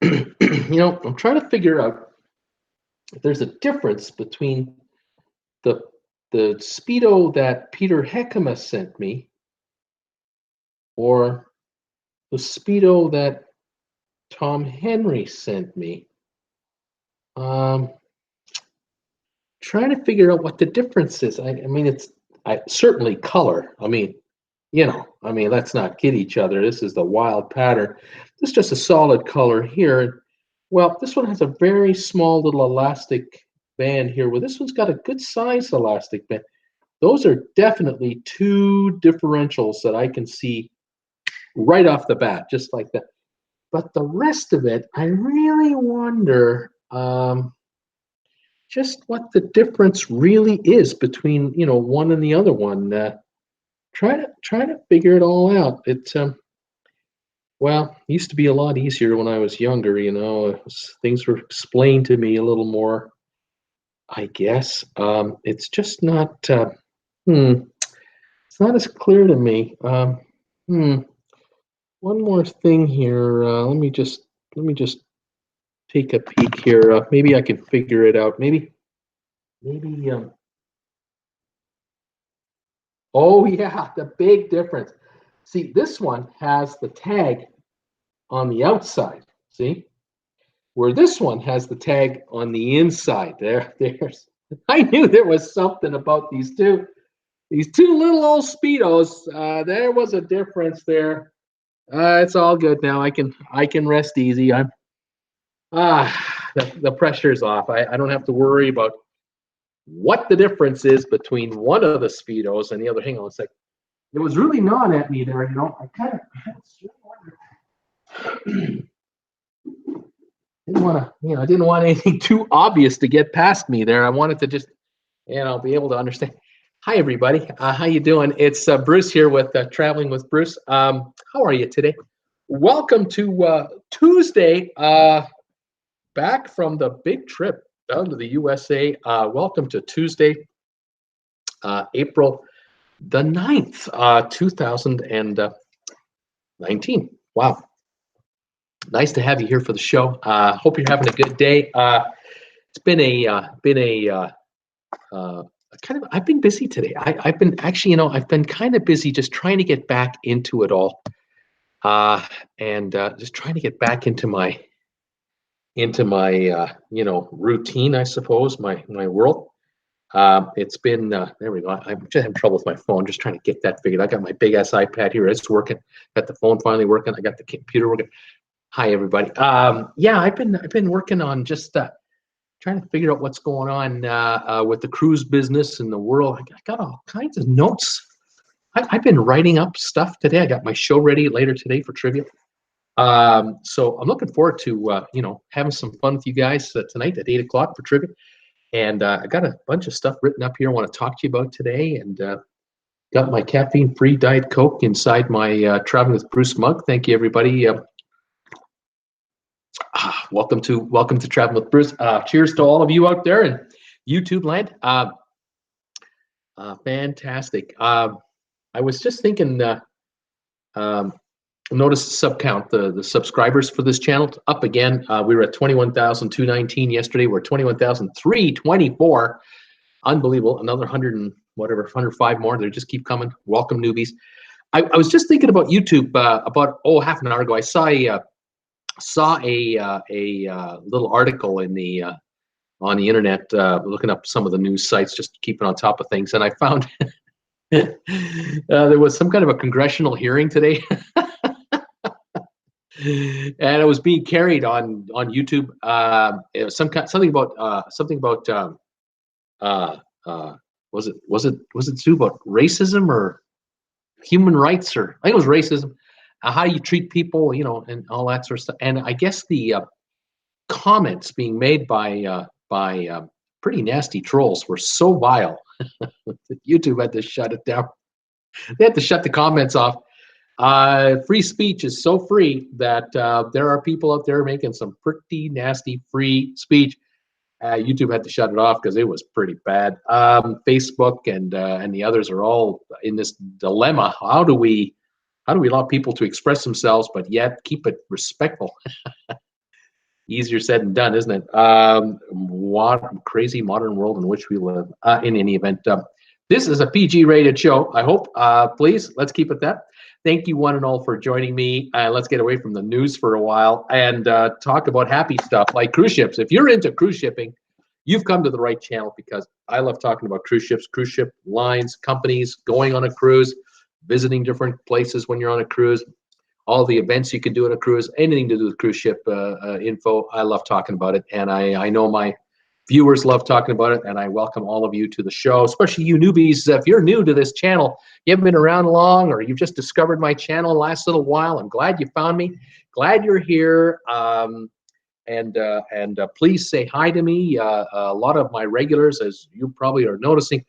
I'm trying to figure out if there's a difference between the the Speedo that Peter Heckema sent me or the Speedo that Tom Henry sent me. Um, Trying to figure out what the difference is. I mean, certainly color. Let's not kid each other. This is the wild pattern. This is just a solid color here. Well, this one has a very small little elastic band here. Well, this one's got a good size elastic band. Those are definitely two differentials that I can see right off the bat, just like that. But the rest of it, I really wonder just what the difference really is between one and the other one. Try to figure it all out. It used to be a lot easier when I was younger. Things were explained to me a little more, I guess. It's just not. It's not as clear to me. One more thing here. Let me just take a peek here. Maybe I can figure it out. Maybe. Oh yeah, the big difference. See, this one has the tag on the outside. See, where this one has the tag on the inside. There's. I knew there was something about these two little old Speedos. There was a difference there. It's all good now. I can rest easy. The pressure's off. I don't have to worry about what the difference is between one of the Speedos and the other. Hang on a sec. It was really gnawing at me there. I kind of I didn't want anything too obvious to get past me there. I wanted to just, be able to understand. Hi, everybody. How you doing? It's Bruce here with Traveling with Bruce. How are you today? Welcome to Tuesday, back from the big trip down to the USA. Welcome to Tuesday, April the 9th, 2019. Wow. Nice to have you here for the show. Hope you're having a good day. It's been I've been busy today. I've been kind of busy just trying to get back into it all, and just trying to get back into my routine, I suppose, my world. It's been there we go. I'm just having trouble with my phone, just trying to get that figured. I got my big ass iPad here. It's working. Got the phone finally working. I got the computer working. Hi, everybody. I've been working on just trying to figure out what's going on with the cruise business in the world. I got all kinds of notes. I've been writing up stuff today. I got my show ready later today for trivia. So I'm looking forward to having some fun with you guys tonight at 8 o'clock for trivia. And I got a bunch of stuff written up here I want to talk to you about today. And got my caffeine-free Diet Coke inside my Traveling with Bruce mug. Thank you, everybody. Welcome to Traveling with Bruce. Cheers to all of you out there in YouTube land. Fantastic. I was just thinking, notice the sub count, the subscribers for this channel up again. We were at 21,219 yesterday. We're 21,324. Unbelievable. Another 100 and whatever, 105 more. They just keep coming. Welcome, newbies. I was just thinking about YouTube about half an hour ago. I saw a little article in the on the internet, looking up some of the news sites, just keeping on top of things, and I found there was some kind of a congressional hearing today, and it was being carried on YouTube. It was something about was it Sue, about racism or human rights, or I think it was racism. How do you treat people, and all that sort of stuff. And I guess the comments being made by pretty nasty trolls were so vile that YouTube had to shut it down. They had to shut the comments off. Free speech is so free that there are people out there making some pretty nasty free speech. YouTube had to shut it off because it was pretty bad. Facebook and the others are all in this dilemma. How do we allow people to express themselves but yet keep it respectful? Easier said than done, isn't it? What crazy modern world in which we live. In any event, this is a PG-rated show. I hope. Please, let's keep it that. Thank you, one and all, for joining me. Let's get away from the news for a while and talk about happy stuff like cruise ships. If you're into cruise shipping, you've come to the right channel, because I love talking about cruise ships, cruise ship lines, companies, going on a cruise, visiting different places when you're on a cruise, all the events you can do on a cruise, anything to do with cruise ship info. I love talking about it, and I know my viewers love talking about it, and I welcome all of you to the show, especially you newbies. If you're new to this channel, you haven't been around long, or you've just discovered my channel the last little while, I'm glad you found me. Glad you're here. Please say hi to me. A lot of my regulars, as you probably are noticing,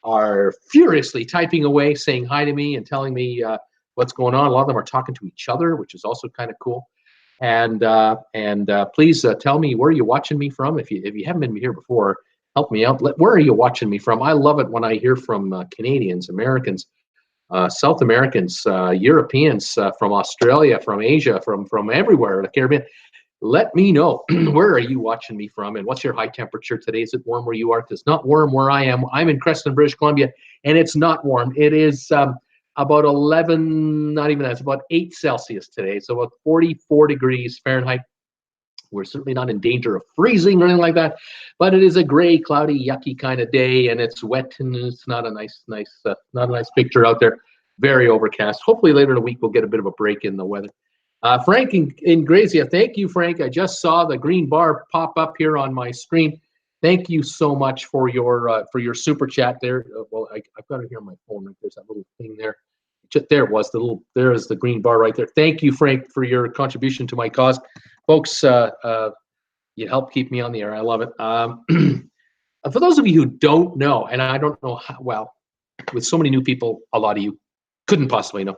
are furiously typing away, saying hi to me and telling me what's going on. A lot of them are talking to each other, which is also kind of cool. And please tell me where you're watching me from. If you haven't been here before, help me out. Where are you watching me from? I love it when I hear from Canadians, Americans, South Americans, Europeans, from Australia, from Asia, from everywhere, the Caribbean. Let me know, where are you watching me from, and what's your high temperature today? Is it warm where you are? It's not warm where I am. I'm in Creston, British Columbia, and it's not warm. It is about 11, not even that, it's about 8 Celsius today, so about 44 degrees Fahrenheit. We're certainly not in danger of freezing or anything like that, but it is a gray, cloudy, yucky kind of day, and it's wet, and it's not a nice picture out there. Very overcast. Hopefully later in the week we'll get a bit of a break in the weather. Frank in Grazia, thank you, Frank. I just saw the green bar pop up here on my screen. Thank you so much for your super chat there. Well, I've got it here on my phone. Right? There's that little thing there. There it was. There is the green bar right there. Thank you, Frank, for your contribution to my cause, folks. You help keep me on the air. I love it. For those of you who don't know, and I don't know how well, with so many new people, a lot of you couldn't possibly know.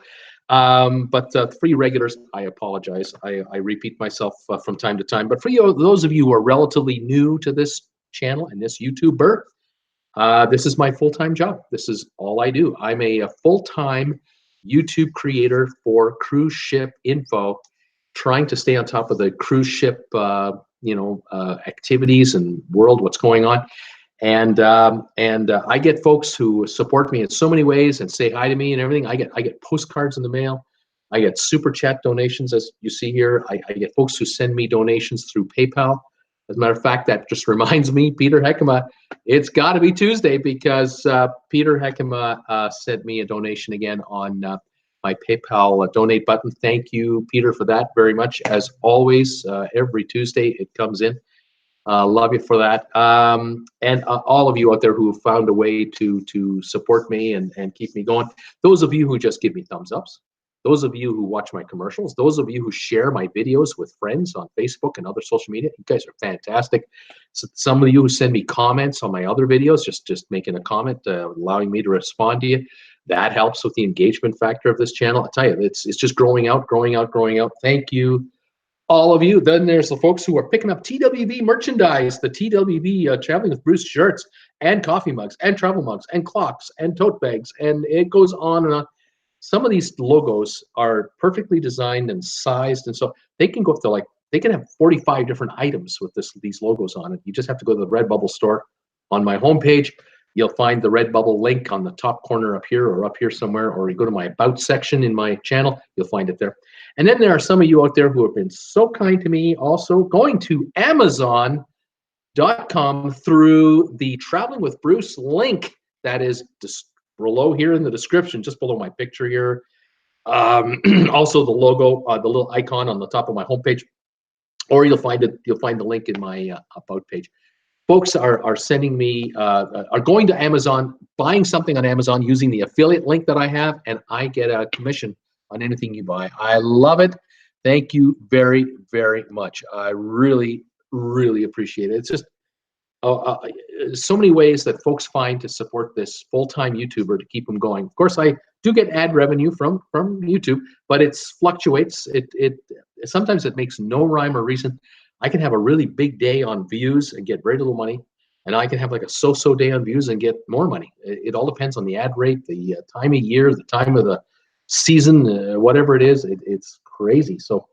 But for you regulars, I apologize. I repeat myself from time to time. But for you, those of you who are relatively new to this channel and this YouTuber, this is my full-time job. This is all I do. I'm a full-time YouTube creator for cruise ship info, trying to stay on top of the cruise ship, activities and world, what's going on. And I get folks who support me in so many ways and say hi to me and everything. I get postcards in the mail. I get super chat donations, as you see here. I get folks who send me donations through PayPal. As a matter of fact, that just reminds me, Peter Heckema, it's got to be Tuesday, because Peter Heckema sent me a donation again on my PayPal donate button. Thank you, Peter, for that very much. As always, every Tuesday it comes in. Love you for that. And all of you out there who have found a way to support me and keep me going. Those of you who just give me thumbs ups. Those of you who watch my commercials. Those of you who share my videos with friends on Facebook and other social media. You guys are fantastic. So some of you who send me comments on my other videos, just making a comment, allowing me to respond to you. That helps with the engagement factor of this channel. I tell you, it's just growing out. Thank you, all of you. Then there's the folks who are picking up TWB merchandise, the TWB Traveling with Bruce shirts and coffee mugs and travel mugs and clocks and tote bags, and it goes on and on. Some of these logos are perfectly designed and sized, and so they can go up to they can have 45 different items with these logos on it. You just have to go to the RedBubble store. On my homepage, you'll find the RedBubble link on the top corner up here or up here somewhere, or you go to my About section in my channel, you'll find it there. And then there are some of you out there who have been so kind to me, also going to Amazon.com through the Traveling with Bruce link that is below here in the description, just below my picture here. Also the logo, the little icon on the top of my homepage, or you'll find the link in my About page. Folks are sending me, are going to Amazon, buying something on Amazon using the affiliate link that I have, and I get a commission on anything you buy. I love it. Thank you very, very much. I really, really appreciate it. It's just so many ways that folks find to support this full-time YouTuber to keep them going. Of course, I do get ad revenue from YouTube, but it fluctuates. Sometimes it makes no rhyme or reason. I can have a really big day on views and get very little money, and I can have like a so-so day on views and get more money. It all depends on the ad rate, the time of year, the time of the season, whatever it is. It's crazy. So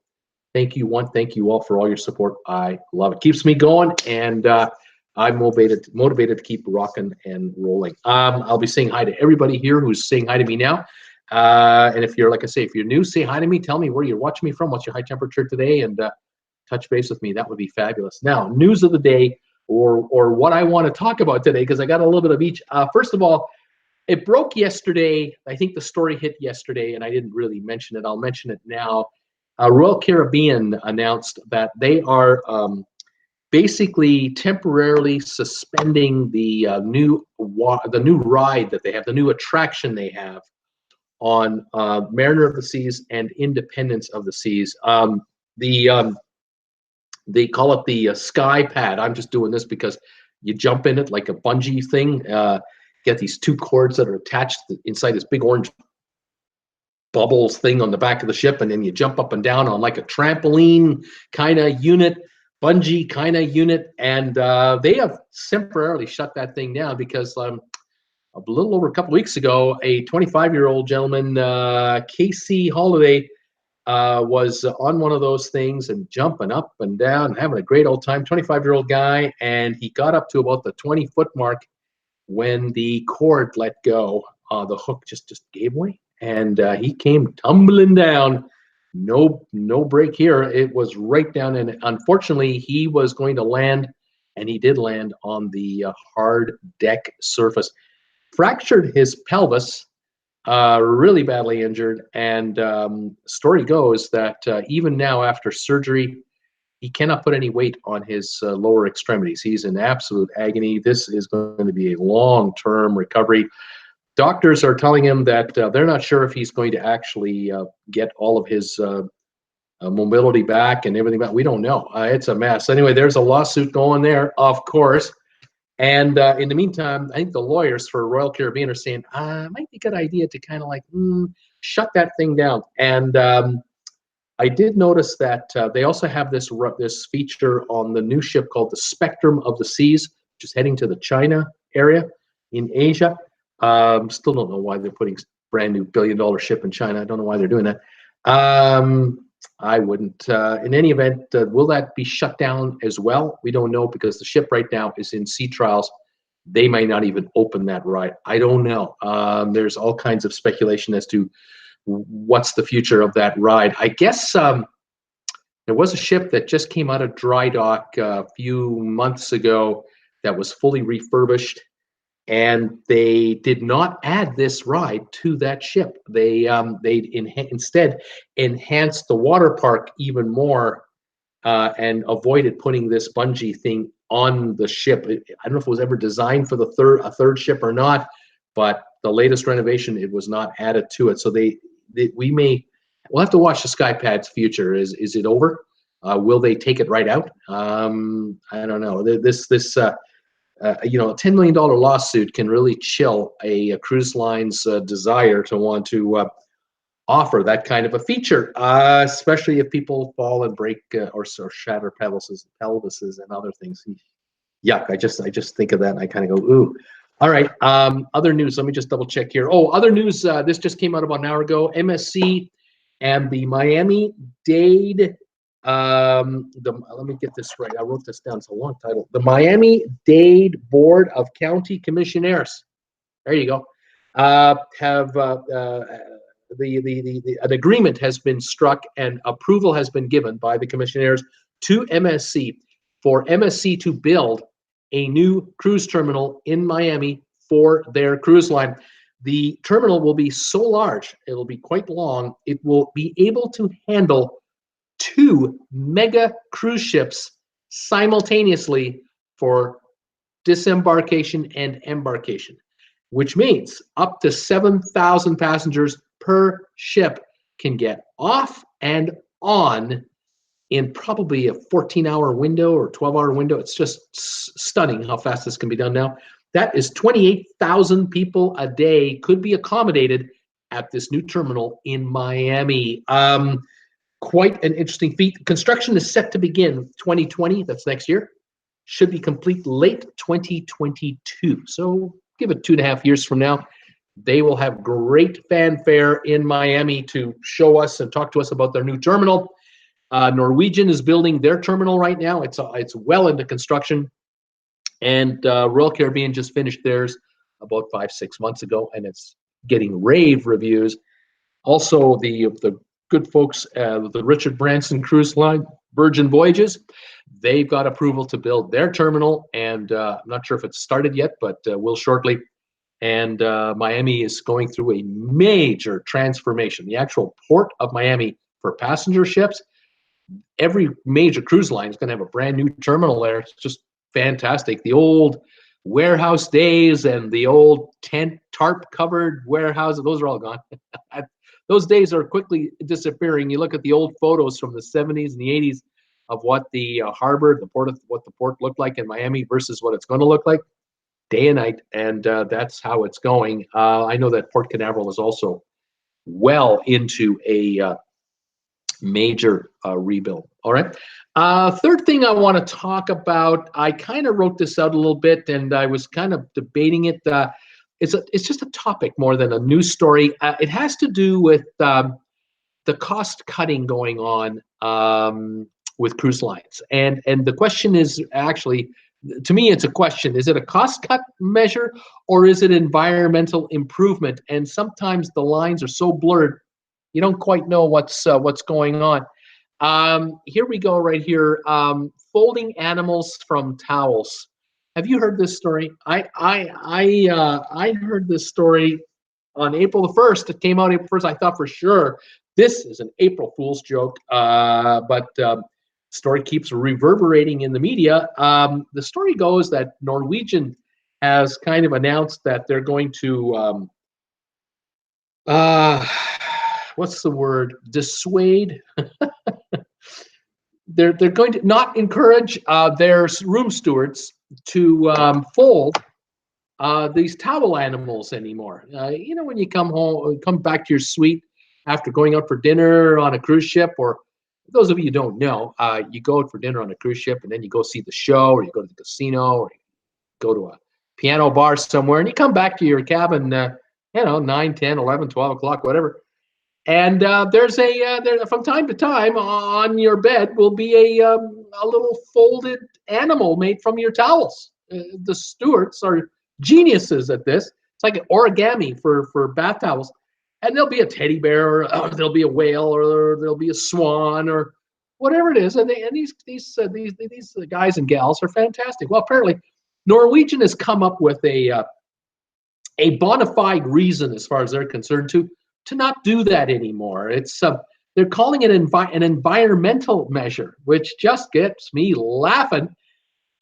Thank you, thank you all for all your support. I love it. Keeps me going, and I'm motivated to keep rocking and rolling. I'll be saying hi to everybody here who's saying hi to me now. And if you're, like I say, if you're new, say hi to me. Tell me where you're watching me from. What's your high temperature today? And touch base with me. That would be fabulous. Now, news of the day, or what I want to talk about today, because I got a little bit of each. First of all, it broke yesterday. I think the story hit yesterday, and I didn't really mention it. I'll mention it now. Royal Caribbean announced that they are basically temporarily suspending the new ride that they have, the new attraction they have on Mariner of the Seas and Independence of the Seas. They call it the Sky Pad. I'm just doing this because you jump in it like a bungee thing. Get these two cords that are attached inside this big orange bubbles thing on the back of the ship, and then you jump up and down on like a trampoline kind of unit, bungee kind of unit. And they have temporarily shut that thing down because a little over a couple weeks ago, a 25-year-old gentleman, Casey Holiday, was on one of those things and jumping up and down and having a great old time. 25-year-old guy, and he got up to about the 20-foot mark when the cord let go. The hook just gave way, and he came tumbling down. No break here. It was right down, and unfortunately, he was going to land, and he did land on the hard deck surface. Fractured his pelvis. Really badly injured, and story goes that even now after surgery, he cannot put any weight on his lower extremities. He's in absolute agony. This is going to be a long-term recovery. Doctors are telling him that they're not sure if he's going to actually get all of his mobility back and everything back. We don't know. It's a mess. Anyway, there's a lawsuit going there, of course. And in the meantime, I think the lawyers for Royal Caribbean are saying, it might be a good idea to kind of like shut that thing down. And I did notice that they also have this feature on the new ship called the Spectrum of the Seas, which is heading to the China area in Asia. Still don't know why they're putting brand new billion-dollar ship in China. I don't know why they're doing that. I wouldn't. In any event, will that be shut down as well? We don't know, because the ship right now is in sea trials. They may not even open that ride. I don't know. There's all kinds of speculation as to what's the future of that ride. I guess there was a ship that just came out of dry dock a few months ago that was fully refurbished, and they did not add this ride to that ship. They instead enhanced the water park even more and avoided putting this bungee thing on the ship. I don't know if it was ever designed for a third ship or not, but the latest renovation, it was not added to it. So we'll have to watch the Skypad's future. Is it over? Will they take it right out? I don't know. A $10 million lawsuit can really chill a cruise line's desire to want to offer that kind of a feature, especially if people fall and break or shatter pelvises and other things. Yuck! I just think of that and I kind of go, ooh. All right. Other news. Let me just double check here. Oh, other news. This just came out about an hour ago. MSC and the Miami-Dade. Let me get this right. I wrote this down. It's a long title. The Miami-Dade Board of County Commissioners. There you go. Have an agreement has been struck and approval has been given by the commissioners to MSC for MSC to build a new cruise terminal in Miami for their cruise line. The terminal will be so large, it'll be quite long, it will be able to handle 2 mega cruise ships simultaneously for disembarkation and embarkation, which means up to 7,000 passengers per ship can get off and on in probably a 14-hour window or 12-hour window. It's just stunning how fast this can be done now. That is 28,000 people a day could be accommodated at this new terminal in Miami. Quite an interesting feat. Construction is set to begin 2020. That's next year. Should be complete late 2022. So give it 2.5 years from now. They will have great fanfare in Miami to show us and talk to us about their new terminal. Norwegian is building their terminal right now. It's well into construction, and Royal Caribbean just finished theirs about 5-6 months ago, and it's getting rave reviews. Also, the good folks, the Richard Branson Cruise Line, Virgin Voyages, they've got approval to build their terminal, and I'm not sure if it's started yet, but will shortly. And Miami is going through a major transformation. The actual port of Miami for passenger ships, every major cruise line is going to have a brand new terminal there. It's just fantastic. The old warehouse days and the old tent tarp covered warehouses, those are all gone. Those days are quickly disappearing. You look at the old photos from the 70s and the 80s of what the harbor, what the port looked like in Miami versus what it's going to look like day and night, and that's how it's going. I know that Port Canaveral is also well into a major rebuild. All right. Third thing I want to talk about, I kind of wrote this out a little bit, and I was kind of debating it. It's just a topic more than a news story. It has to do with the cost cutting going on with cruise lines, and the question is actually, to me, it's a question: is it a cost cut measure or is it environmental improvement? And sometimes the lines are so blurred, you don't quite know what's going on. Here we go, right here. Folding animals from towels. Have you heard this story? I heard this story on April the 1st. It came out April 1st. I thought for sure this is an April Fool's joke, but story keeps reverberating in the media. The story goes that Norwegian has kind of announced that they're going to what's the word? Dissuade. They're going to not encourage their room stewards to fold these towel animals anymore. You know, when you come home, come back to your suite after going out for dinner on a cruise ship, or those of you who don't know, you go out for dinner on a cruise ship and then you go see the show, or you go to the casino, or you go to a piano bar somewhere, and you come back to your cabin, 9, 10, 11, 12 o'clock, whatever. And there's there, from time to time on your bed will be a little folded animal made from your towels. The stewards are geniuses at this. It's like an origami for bath towels. And there'll be a teddy bear, or there'll be a whale, or there'll be a swan, or whatever it is. And these guys and gals are fantastic. Well, apparently, Norwegian has come up with a bona fide reason, as far as they're concerned, to not do that anymore. It's they're calling it an environmental measure, which just gets me laughing.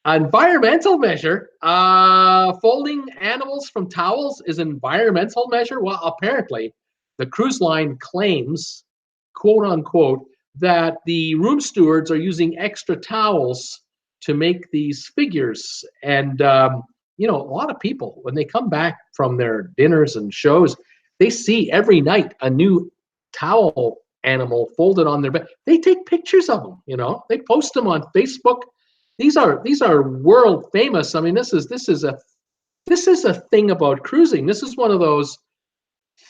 Environmental measure? Folding animals from towels is an environmental measure? Well, apparently, the cruise line claims, quote unquote, that the room stewards are using extra towels to make these figures. And, a lot of people, when they come back from their dinners and shows, they see every night a new towel animal folded on their bed. They take pictures of them, they post them on Facebook. These are world famous. I mean, this is a thing about cruising. This is one of those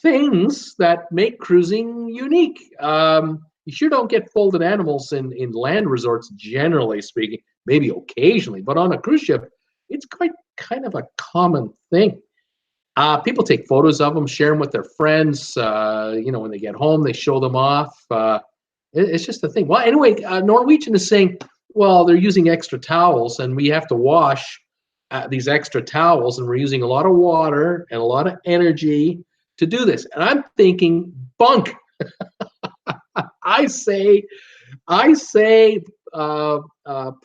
things that make cruising unique. You sure don't get folded animals in land resorts, generally speaking, maybe occasionally, but on a cruise ship, it's quite kind of a common thing. People take photos of them, share them with their friends. When they get home, they show them off. It's just a thing. Well, anyway, Norwegian is saying, well, they're using extra towels, and we have to wash these extra towels, and we're using a lot of water and a lot of energy to do this. And I'm thinking, bunk. I say,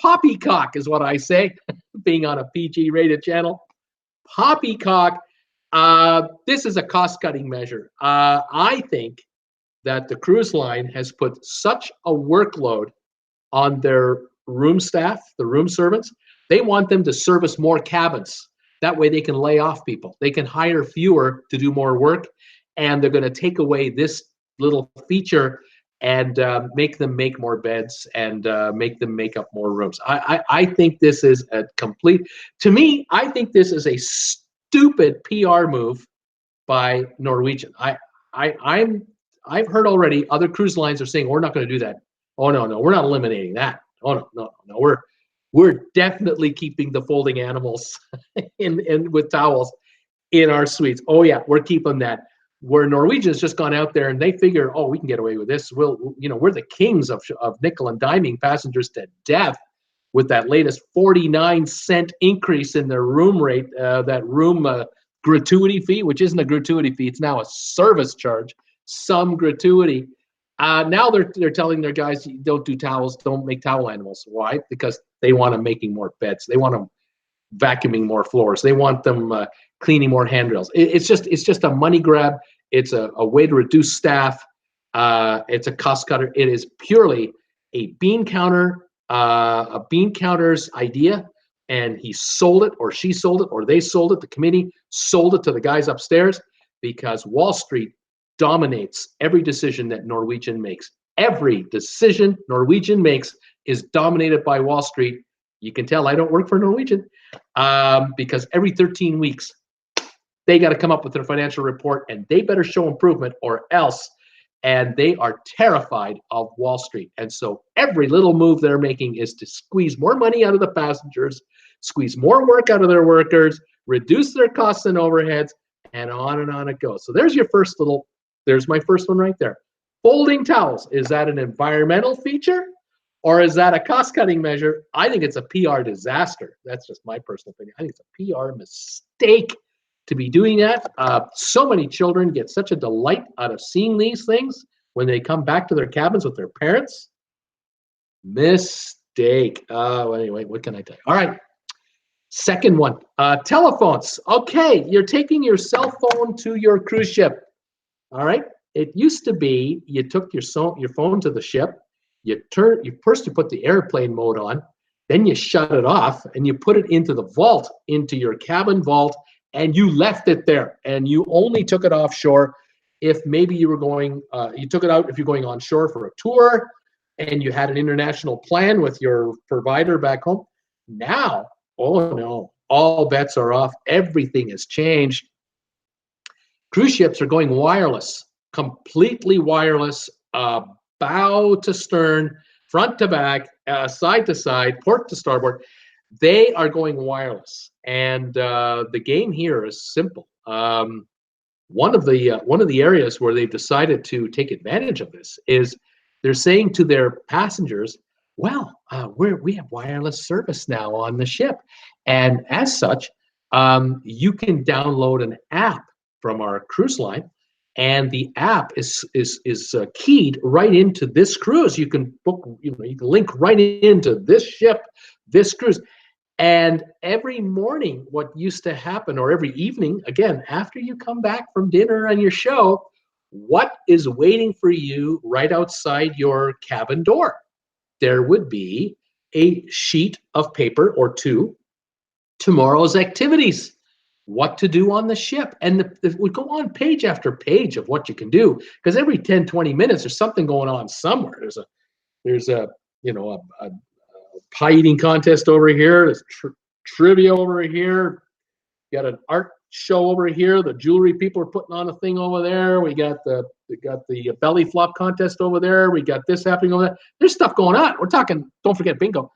poppycock is what I say, being on a PG-rated channel. Poppycock. This is a cost-cutting measure. I think that the cruise line has put such a workload on their room staff, the room servants. They want them to service more cabins. That way they can lay off people. They can hire fewer to do more work, and they're going to take away this little feature and make them make more beds and make them make up more rooms. I think this is a complete, to me, I think this is a stupid PR move by Norwegian. I've heard already other cruise lines are saying, we're not going to do that. Oh no, no, we're not eliminating that. Oh no, no, no, we're definitely keeping the folding animals in with towels in our suites. Oh yeah, we're keeping that. Where Norwegian's just gone out there and they figure, oh, we can get away with this. We're the kings of nickel and diming passengers to death with that latest 49-cent increase in their room rate, that room gratuity fee, which isn't a gratuity fee, it's now a service charge, some gratuity. Now they're telling their guys, don't do towels, don't make towel animals. Why? Because they want them making more beds. They want them vacuuming more floors. They want them cleaning more handrails. It's just a money grab. It's a way to reduce staff. It's a cost cutter. It is purely a bean counter's idea, and he sold it, or she sold it, or they sold it. The committee sold it to the guys upstairs because Wall Street dominates every decision that Norwegian makes. Every decision Norwegian makes is dominated by Wall Street. You can tell I don't work for Norwegian because every 13 weeks, they got to come up with their financial report and they better show improvement or else. And they are terrified of Wall Street. And so every little move they're making is to squeeze more money out of the passengers, squeeze more work out of their workers, reduce their costs and overheads, and on it goes. So there's my first one right there. Folding towels, is that an environmental feature or is that a cost-cutting measure? I think it's a PR disaster. That's just my personal opinion. I think it's a PR mistake to be doing that. So many children get such a delight out of seeing these things when they come back to their cabins with their parents. Mistake. Anyway, what can I tell you? All right. Second one, telephones. Okay, you're taking your cell phone to your cruise ship. All right. It used to be you took your phone to the ship, you put the airplane mode on, then you shut it off and you put it into the vault, into your cabin vault, and you left it there. And you only took it offshore if maybe you were going, you took it out if you're going onshore for a tour and you had an international plan with your provider back home. Now, oh no, all bets are off. Everything has changed. Cruise ships are going wireless, completely wireless, bow to stern, front to back, side to side, port to starboard. They are going wireless, and the game here is simple. One of the areas where they've decided to take advantage of this is they're saying to their passengers, "Well, we have wireless service now on the ship, and as such, you can download an app from our cruise line, and the app is keyed right into this cruise. You can book, you can link right into this ship, this cruise." And every morning, what used to happen, or every evening, again, after you come back from dinner and your show, what is waiting for you right outside your cabin door? There would be a sheet of paper or two, tomorrow's activities, what to do on the ship. And it would go on page after page of what you can do, because every 10, 20 minutes, there's something going on somewhere. There's a pie eating contest over here. There's trivia over here. You got an art show over here. The jewelry people are putting on a thing over there. We got the belly flop contest over there. We got this happening over there. There's stuff going on. We're talking, don't forget bingo.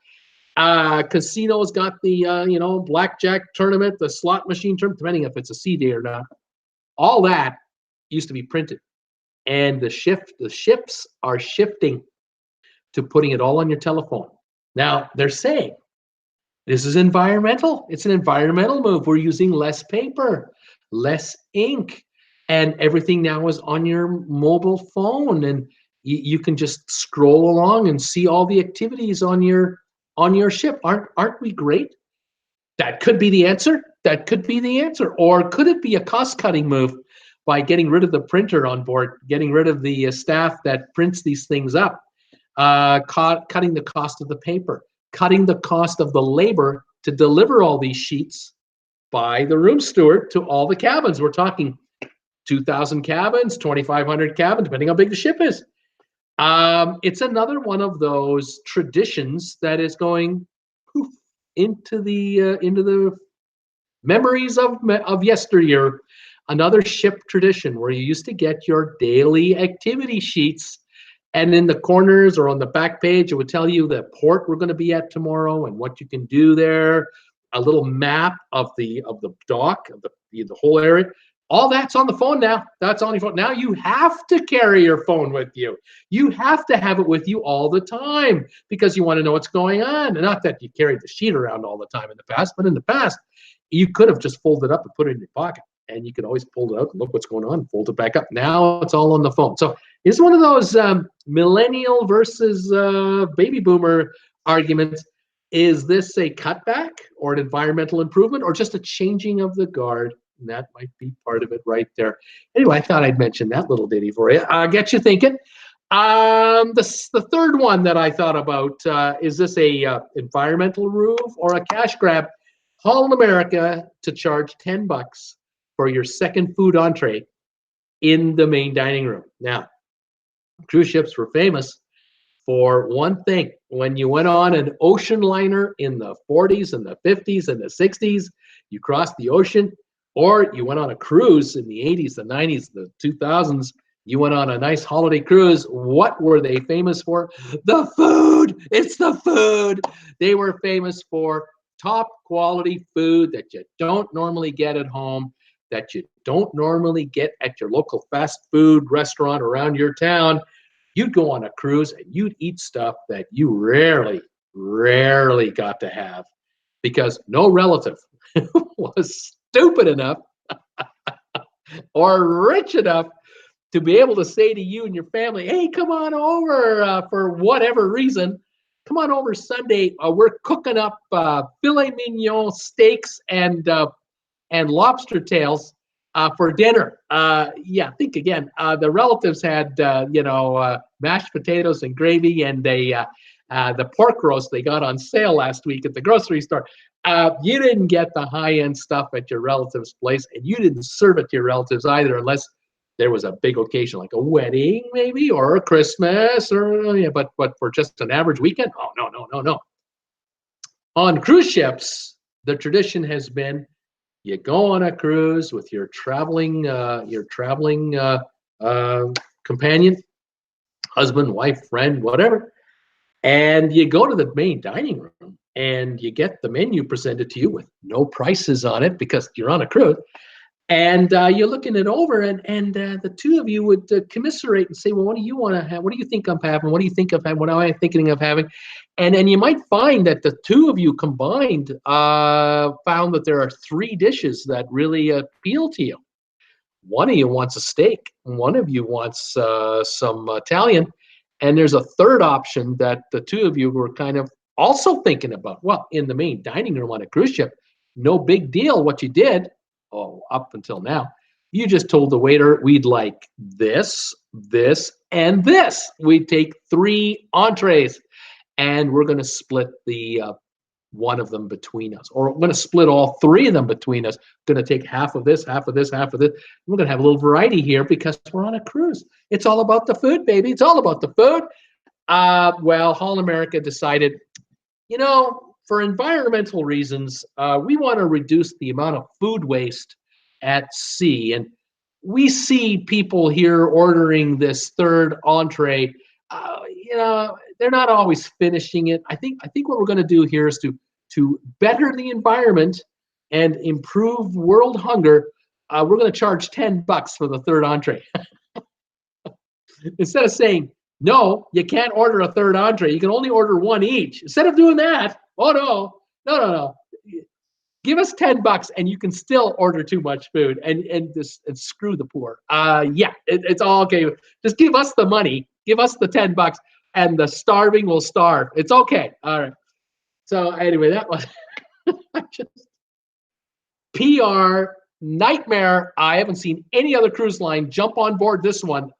Casino's got the blackjack tournament, the slot machine tournament, depending if it's a sea day or not. All that used to be printed. And the ships are shifting to putting it all on your telephone. Now, they're saying this is environmental. It's an environmental move. We're using less paper, less ink, and everything now is on your mobile phone. And you can just scroll along and see all the activities on your ship. Aren't we great? That could be the answer. That could be the answer. Or could it be a cost-cutting move by getting rid of the printer on board, getting rid of the staff that prints these things up? Cutting the cost of the paper, cutting the cost of the labor to deliver all these sheets by the room steward to all the cabins. We're talking 2,000 cabins, 2,500 cabins, depending how big the ship is. It's another one of those traditions that is going poof into the memories of yesteryear. Another ship tradition where you used to get your daily activity sheets And in the corners or on the back page, it would tell you the port we're going to be at tomorrow and what you can do there. A little map of the dock, of the whole area. All that's on the phone now. That's on your phone. Now you have to carry your phone with you. You have to have it with you all the time because you want to know what's going on. And not that you carried the sheet around all the time in the past, but in the past, you could have just folded it up and put it in your pocket. And you could always pull it out and look what's going on and fold it back up. Now it's all on the phone. So it's one of those millennial versus baby boomer arguments. Is this a cutback or an environmental improvement or just a changing of the guard? And that might be part of it right there. Anyway, I thought I'd mention that little ditty for you. Get you thinking. The third one that I thought about, is this a environmental move or a cash grab? Hall in America to charge $10 for your second food entree in the main dining room. Now, cruise ships were famous for one thing. When you went on an ocean liner in the 40s and the 50s and the 60s, you crossed the ocean, or you went on a cruise in the 80s, the 90s, the 2000s, you went on a nice holiday cruise. What were they famous for? The food. It's the food. They were famous for top quality food that you don't normally get at home, that you don't normally get at your local fast food restaurant around your town. You'd go on a cruise and you'd eat stuff that you rarely got to have because no relative was stupid enough or rich enough to be able to say to you and your family, hey, come on over for whatever reason. Come on over Sunday. We're cooking up filet mignon steaks and lobster tails for dinner. Think again. The relatives had mashed potatoes and gravy and the pork roast they got on sale last week at the grocery store. You didn't get the high-end stuff at your relative's place, and you didn't serve it to your relatives either, unless there was a big occasion like a wedding maybe or a Christmas but for just an average weekend, no. On cruise ships, the tradition has been you go on a cruise with your traveling companion, husband, wife, friend, whatever, and you go to the main dining room and you get the menu presented to you with no prices on it because you're on a cruise. And you're looking it over, and the two of you would commiserate and say, well, what do you want to have? What do you think I'm having? What do you think of having? What am I thinking of having? And then you might find that the two of you combined found that there are three dishes that really appeal to you. One of you wants a steak. One of you wants some Italian. And there's a third option that the two of you were kind of also thinking about. Well, in the main dining room on a cruise ship, no big deal what you did. Up until now, you just told the waiter we'd like this, and this. We'd take 3 entrees, and we're going to split the one of them between us, or we're going to split all 3 of them between us. Going to take half of this, half of this, half of this. We're going to have a little variety here because we're on a cruise. It's all about the food, baby. It's all about the food. Well, Hall America decided, for environmental reasons, we want to reduce the amount of food waste at sea. And we see people here ordering this third entree. They're not always finishing it. I think what we're going to do here is to better the environment and improve world hunger. We're going to charge $10 for the third entree. Instead of saying, no, you can't order a third entree. You can only order 1 each. Instead of doing that, no. Give us $10 and you can still order too much food and screw the poor. It's all okay. Just give us the money. Give us the $10 and the starving will starve. It's okay. All right. So anyway, that was just PR nightmare. I haven't seen any other cruise line jump on board this one.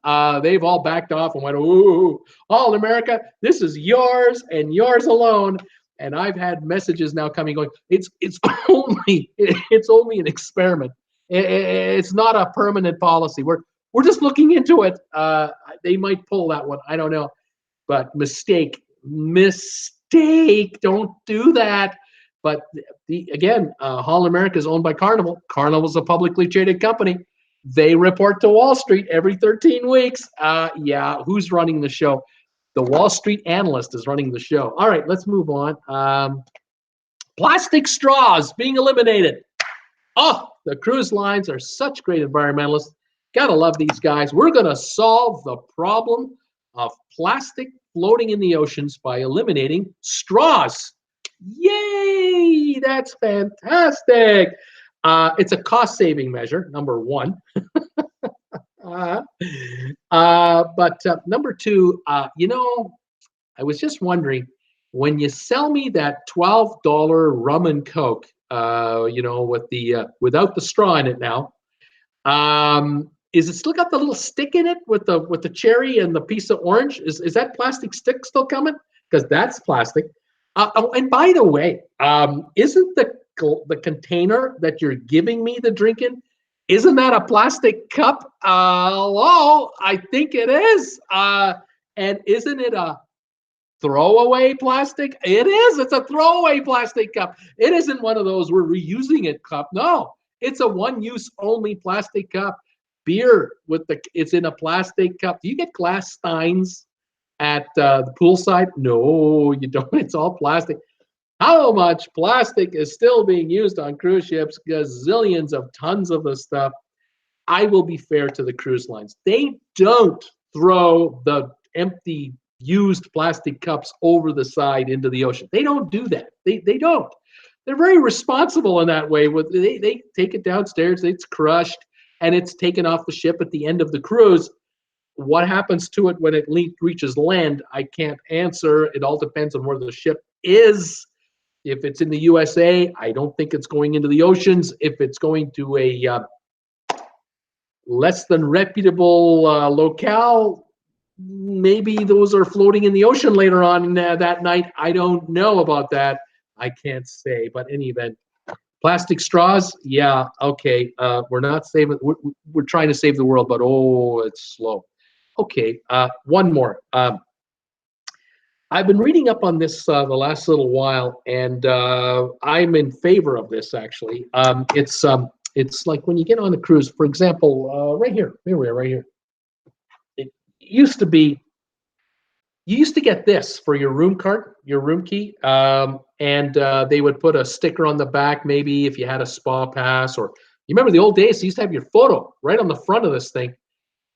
They've all backed off and went, ooh, all America, this is yours and yours alone. And I've had messages now coming going, it's only an experiment. It's not a permanent policy. We're just looking into it. They might pull that one. I don't know. But mistake. Don't do that. But again, Hall America is owned by Carnival. Carnival is a publicly traded company. They report to Wall Street every 13 weeks. Yeah, who's running the show? The Wall Street analyst is running the show. All right, let's move on. Plastic straws being eliminated. Oh, the cruise lines are such great environmentalists. Gotta love these guys. We're gonna solve the problem of plastic floating in the oceans by eliminating straws. Yay! That's fantastic. It's a cost-saving measure, number one. But number two, I was just wondering, when you sell me that $12 rum and Coke, with the without the straw in it now, is it still got the little stick in it with the cherry and the piece of orange? Is that plastic stick still coming? Because that's plastic. And by the way, isn't the container that you're giving me the drink in, isn't that a plastic cup? Hello, I think it is. And isn't it a throwaway plastic? It is. It's a throwaway plastic cup. It isn't one of those we're reusing it cup. No, it's a one-use only plastic cup. Beer it's in a plastic cup. Do you get glass steins at the poolside? No, you don't. It's all plastic. How much plastic is still being used on cruise ships? Gazillions of tons of the stuff. I will be fair to the cruise lines. They don't throw the empty used plastic cups over the side into the ocean. They don't do that. They don't. They're very responsible in that way. They take it downstairs, it's crushed, and it's taken off the ship at the end of the cruise. What happens to it when it reaches land, I can't answer. It all depends on where the ship is. If it's in the USA, I don't think it's going into the oceans. If it's going to a less than reputable locale, maybe those are floating in the ocean later on that night. I don't know about that. I can't say. But in any event, plastic straws, yeah, okay. We're not saving. We're trying to save the world, but oh, it's slow. Okay, one more. I've been reading up on this the last little while, and I'm in favor of this, actually. It's like when you get on a cruise, for example, right here. Here we are, right here. It used to be, you used to get this for your room card, your room key, and they would put a sticker on the back, maybe if you had a spa pass, or you remember the old days, you used to have your photo right on the front of this thing.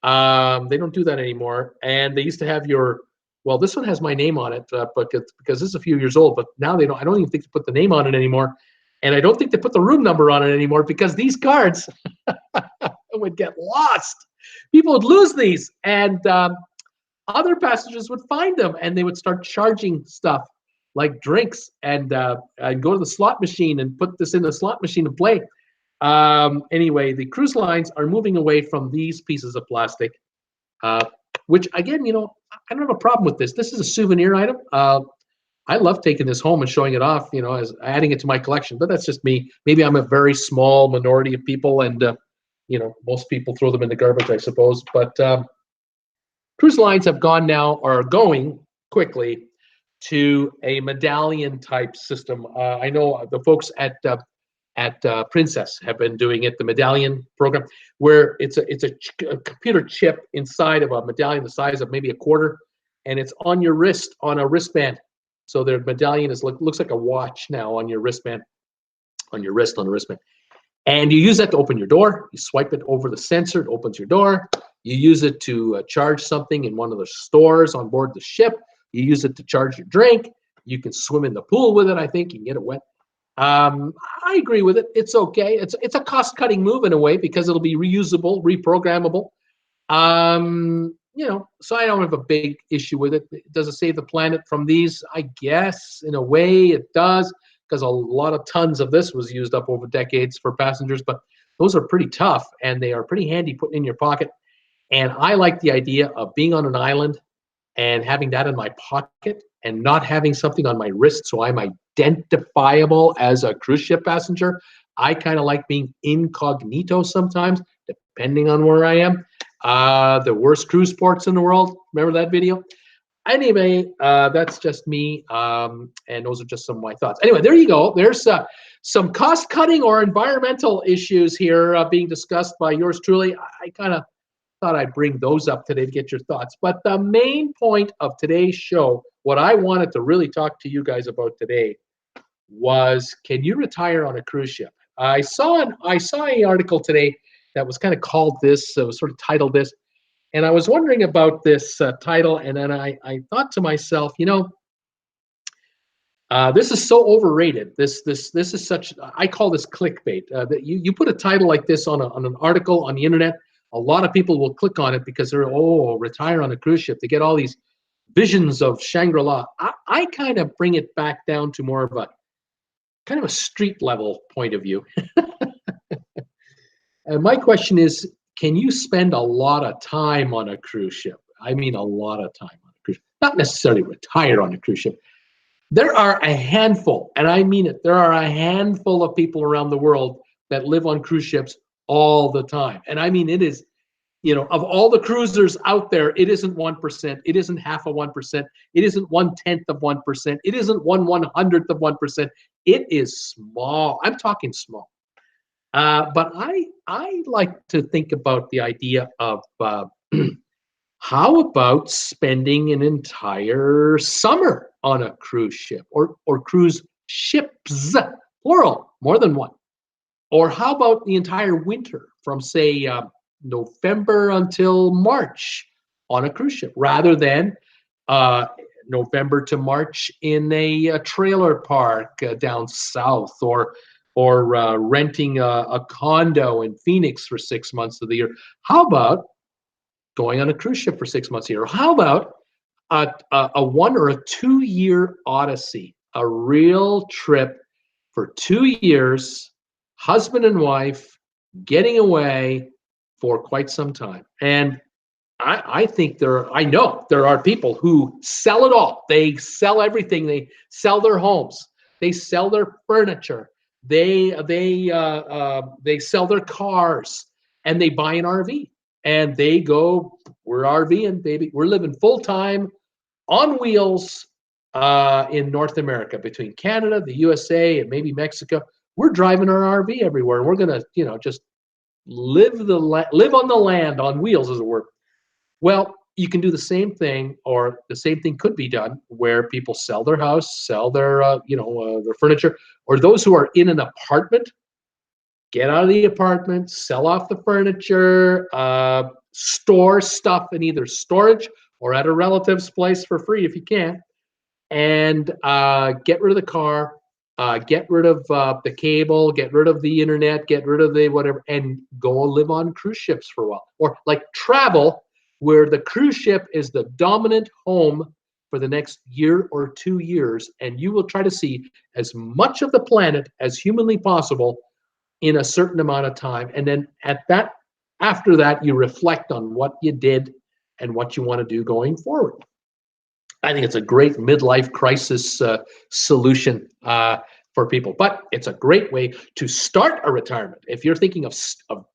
They don't do that anymore, and they used to have your, well, this one has my name on it, but because this is a few years old, but now they don't. I don't even think they put the name on it anymore, and I don't think they put the room number on it anymore because these cards would get lost. People would lose these, and other passengers would find them, and they would start charging stuff like drinks, and go to the slot machine and put this in the slot machine and play. Anyway, the cruise lines are moving away from these pieces of plastic, which again, I don't have a problem with this. This is a souvenir item. I love taking this home and showing it off, as adding it to my collection, but that's just me. Maybe I'm a very small minority of people, and most people throw them in the garbage, I suppose. But cruise lines have gone now, or are going quickly, to a medallion type system. I know the folks at Princess have been doing it, the medallion program, where it's a computer chip inside of a medallion the size of maybe a quarter, and it's on your wrist, on a wristband. So their medallion looks like a watch now on your wristband, on your wrist, on the wristband. And you use that to open your door. You swipe it over the sensor, it opens your door. You use it to charge something in one of the stores on board the ship. You use it to charge your drink. You can swim in the pool with it, I think. You can get it wet. I agree with it. It's okay. It's a cost-cutting move in a way because it'll be reusable, reprogrammable. So I don't have a big issue with it. Does it save the planet from these? I guess in a way it does, because a lot of tons of this was used up over decades for passengers, but those are pretty tough and they are pretty handy putting in your pocket. And I like the idea of being on an island and having that in my pocket and not having something on my wrist so I'm identifiable as a cruise ship passenger. I kind of like being incognito sometimes, depending on where I am. The worst cruise ports in the world, remember that video? Anyway, that's just me, and those are just some of my thoughts. Anyway, there you go. There's some cost-cutting or environmental issues here being discussed by yours truly. I kind of thought I'd bring those up today to get your thoughts. But the main point of today's show, what I wanted to really talk to you guys about today, was can you retire on a cruise ship? I saw an article today that was kind of called this, was sort of titled this, and I was wondering about this title, and then I thought to myself, you know, this is so overrated. This is such, I call this clickbait. That you put a title like this on an article on the internet, a lot of people will click on it because they're, oh, retire on a cruise ship. They get all these visions of Shangri-La. I kind of bring it back down to more of a kind of a street level point of view. And my question is, can you spend a lot of time on a cruise ship? I mean, a lot of time on a cruise ship. Not necessarily retire on a cruise ship. There are a handful, and I mean it, there are a handful of people around the world that live on cruise ships all the time. And I mean, it is, you know, of all the cruisers out there, it isn't 1%, it isn't half of 1%, it isn't 1/10 of 1%, it isn't 1/100th of 1%. It is small. I'm talking small. But I like to think about the idea of how about spending an entire summer on a cruise ship or cruise ships, plural, more than one. Or how about the entire winter from, say, November until March on a cruise ship, rather than November to March in a trailer park down south, or renting a condo in Phoenix for 6 months of the year. How about going on a cruise ship for 6 months a year? Or how about a 1 or a 2 year odyssey, a real trip for 2 years, husband and wife, getting away for quite some time? And I think I know there are people who sell it all. They sell everything. They sell their homes. They sell their furniture. They sell their cars, and they buy an RV, and they go, we're RVing, baby. We're living full time on wheels in North America, between Canada, the USA, and maybe Mexico. We're driving our RV everywhere. We're gonna, you know, just live on the land on wheels, as it were. Well, you can do the same thing, or the same thing could be done where people sell their house, sell their their furniture, or those who are in an apartment, get out of the apartment, sell off the furniture, store stuff in either storage or at a relative's place for free if you can, and get rid of the car, get rid of the cable, get rid of the internet, get rid of the whatever, and go live on cruise ships for a while, or like travel where the cruise ship is the dominant home for the next year or 2 years, and you will try to see as much of the planet as humanly possible in a certain amount of time. And then after that, you reflect on what you did and what you want to do going forward. I think it's a great midlife crisis solution for people, but it's a great way to start a retirement. If you're thinking of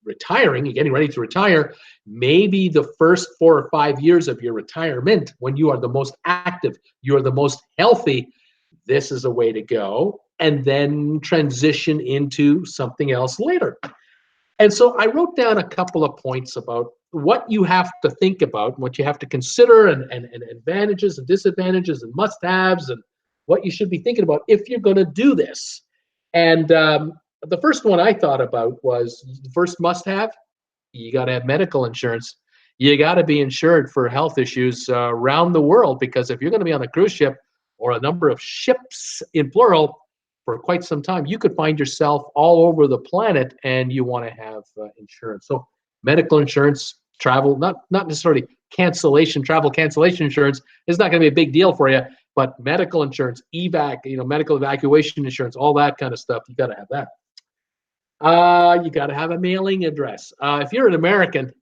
retiring and getting ready to retire, maybe the first 4 or 5 years of your retirement, when you are the most active, you are the most healthy, this is a way to go, and then transition into something else later. And so I wrote down a couple of points about what you have to think about, what you have to consider, and advantages and disadvantages and must-haves, and what you should be thinking about if you're going to do this. And the first one I thought about was, the first must-have, you got to have medical insurance. You got to be insured for health issues around the world, because if you're going to be on a cruise ship or a number of ships in plural for quite some time, you could find yourself all over the planet, and you want to have insurance. So medical insurance, travel, not necessarily travel cancellation insurance is not going to be a big deal for you, but medical insurance, medical evacuation insurance, all that kind of stuff, you got to have that. You got to have a mailing address. If you're an American,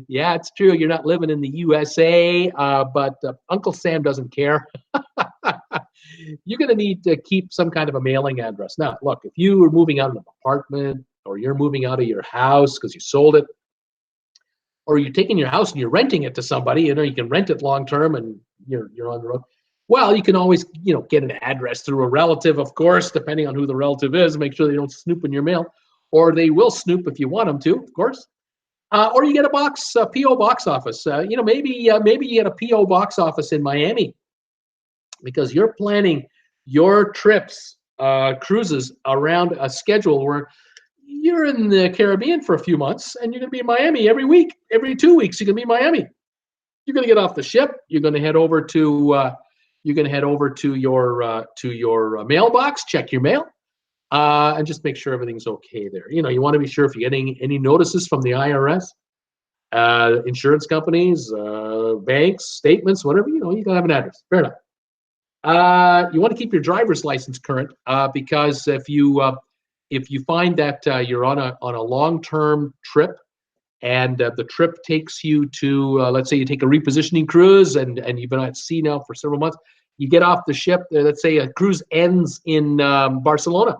yeah, it's true, you're not living in the USA, but Uncle Sam doesn't care. You're going to need to keep some kind of a mailing address. Now, look, if you are moving out of an apartment, or you're moving out of your house because you sold it, or you're taking your house and you're renting it to somebody, you can rent it long term and you're on the road. Well, you can always, get an address through a relative, of course, depending on who the relative is. Make sure they don't snoop in your mail, or they will snoop if you want them to, of course. Or you get a PO box office. Maybe you get a PO box office in Miami because you're planning your trips, cruises around a schedule where you're in the Caribbean for a few months and you're going to be in Miami every week, every 2 weeks. You're going to be in Miami. You're going to get off the ship. You're going to head over to your mailbox, check your mail, and just make sure everything's okay there. You want to be sure if you're getting any notices from the IRS, insurance companies, banks, statements, whatever. You got to have an address. Fair enough. You want to keep your driver's license current because if you find that you're on a long-term trip, and the trip takes you to, let's say you take a repositioning cruise and you've been at sea now for several months, you get off the ship, let's say a cruise ends in Barcelona,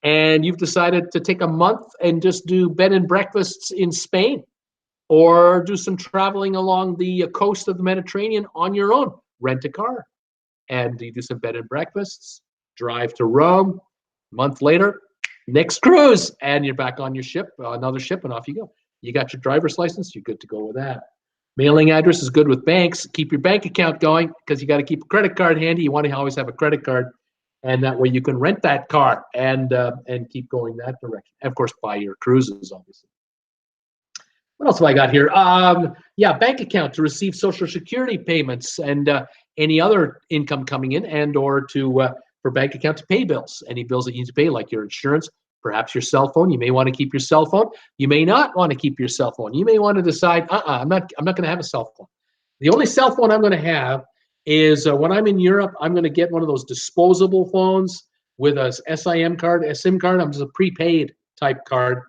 and you've decided to take a month and just do bed and breakfasts in Spain, or do some traveling along the coast of the Mediterranean on your own. Rent a car, and you do some bed and breakfasts, drive to Rome, a month later, next cruise, and you're back on your ship, another ship, and off you go. You got your driver's license, you're good to go with that. Mailing address is good with banks. Keep your bank account going because you got to keep a credit card handy. You want to always have a credit card, and that way you can rent that car and keep going that direction. And of course, buy your cruises, obviously. What else have I got here? Bank account to receive Social Security payments and any other income coming in, and or for bank account to pay bills. Any bills that you need to pay, like your insurance, perhaps your cell phone. You may want to keep your cell phone. You may not want to keep your cell phone. You may want to decide, I'm not going to have a cell phone. The only cell phone I'm going to have is when I'm in Europe, I'm going to get one of those disposable phones with a SIM card, a SIM card. I'm just a prepaid type card,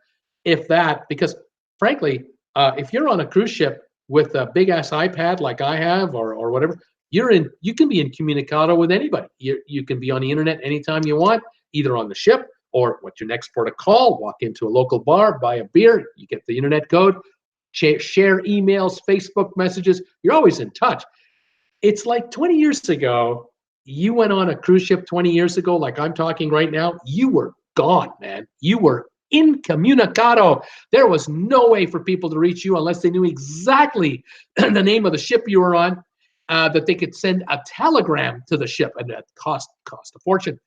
if that, because frankly, if you're on a cruise ship with a big ass iPad like I have, or whatever, you can be incommunicado with anybody. You can be on the internet anytime you want, either on the ship, or what's your next port of call, walk into a local bar, buy a beer, you get the internet code, share emails, Facebook messages. You're always in touch. It's like 20 years ago, you went on a cruise ship 20 years ago, like I'm talking right now, you were gone, man. You were incommunicado. There was no way for people to reach you unless they knew exactly the name of the ship you were on, that they could send a telegram to the ship, and that cost a fortune.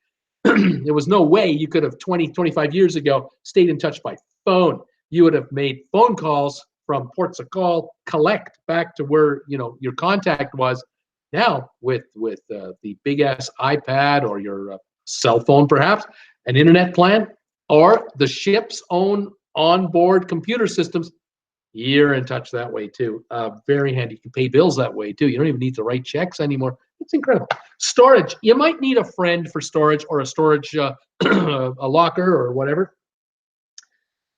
There was no way you could have 25 years ago stayed in touch by phone. You would have made phone calls from ports of call, collect back to where your contact was. Now with the big ass iPad or your cell phone, perhaps an internet plan, or the ship's own onboard computer systems, you're in touch that way too. Very handy. You can pay bills that way too. You don't even need to write checks anymore. It's incredible. Storage. You might need a friend for storage, or a storage, a locker or whatever.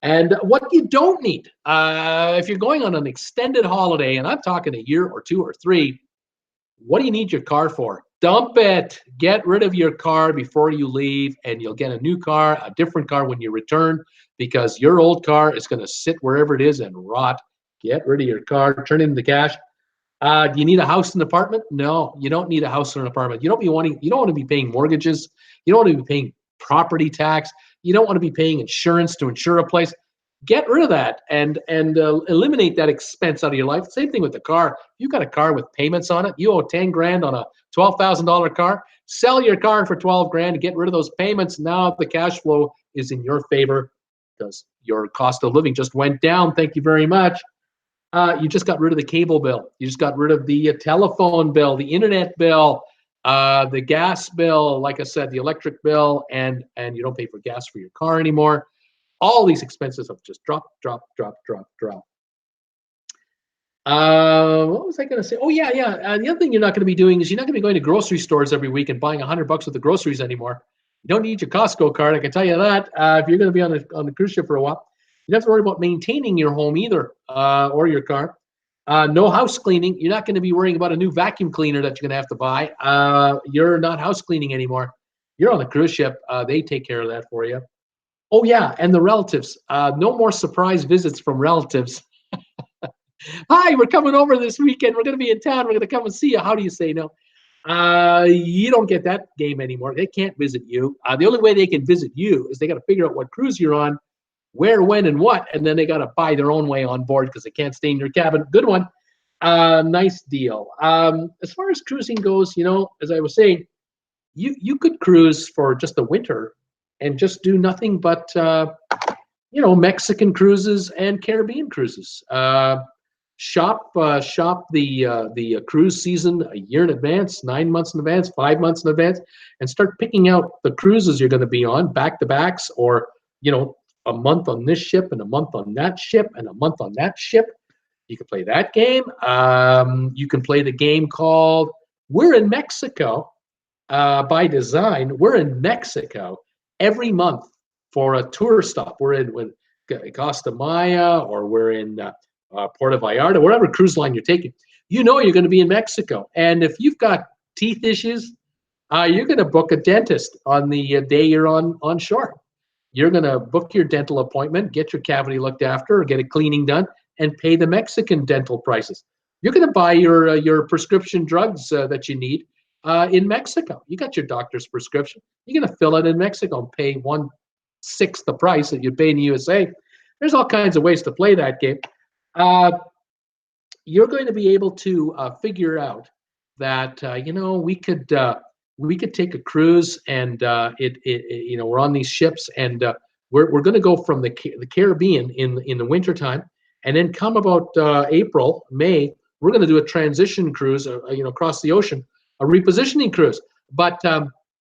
And what you don't need, if you're going on an extended holiday, and I'm talking a year or 2 or 3, what do you need your car for? Dump it. Get rid of your car before you leave, and you'll get a new car, a different car when you return, because your old car is going to sit wherever it is and rot. Get rid of your car. Turn it into cash. Do you need a house and apartment? No, you don't need a house or an apartment. You don't want to be paying mortgages. You don't want to be paying property tax. You don't want to be paying insurance to insure a place. Get rid of that and eliminate that expense out of your life. Same thing with the car. If you've got a car with payments on it, you owe 10 grand on a $12,000 car. Sell your car for 12 grand and get rid of those payments. Now the cash flow is in your favor because your cost of living just went down. Thank you very much. You just got rid of the cable bill. You just got rid of the telephone bill, the internet bill, the gas bill, like I said, the electric bill, and you don't pay for gas for your car anymore. All these expenses have just dropped. What was I going to say? Oh, yeah. The other thing you're not going to be doing is you're not going to be going to grocery stores every week and buying $100 worth of groceries anymore. You don't need your Costco card, I can tell you that. If you're going to be on the cruise ship for a while, you don't have to worry about maintaining your home either, or your car. No house cleaning. You're not going to be worrying about a new vacuum cleaner that you're going to have to buy. You're not house cleaning anymore. You're on the cruise ship. They take care of that for you. Oh, yeah, and the relatives. No more surprise visits from relatives. Hi, we're coming over this weekend. We're going to be in town. We're going to come and see you. How do you say no? You don't get that game anymore. They can't visit you. The only way they can visit you is they got to figure out what cruise you're on, where, when, and what, and then they got to buy their own way on board because they can't stay in your cabin. Good one. Nice deal. As far as cruising goes, as I was saying, you could cruise for just the winter and just do nothing but Mexican cruises and Caribbean cruises. Shop the cruise season a year in advance, 9 months in advance, 5 months in advance, and start picking out the cruises you're going to be on, back to backs, or a month on this ship and a month on that ship and a month on that ship. You can play that game. You can play the game called We're in Mexico. By design, we're in Mexico every month for a tour stop. We're in Costa Maya, or we're in Puerto Vallarta, whatever cruise line you're taking. You're going to be in Mexico. And if you've got teeth issues, you're going to book a dentist on the day you're on shore. You're going to book your dental appointment, get your cavity looked after, or get a cleaning done, and pay the Mexican dental prices. You're going to buy your prescription drugs that you need in Mexico. You got your doctor's prescription. You're going to fill it in Mexico and pay 1/6 the price that you pay in the USA. There's all kinds of ways to play that game. You're going to be able to figure out that we could take a cruise, and we're on these ships, and we're going to go from the Caribbean in the wintertime, and then come about April, May, we're going to do a transition cruise, across the ocean, a repositioning cruise. But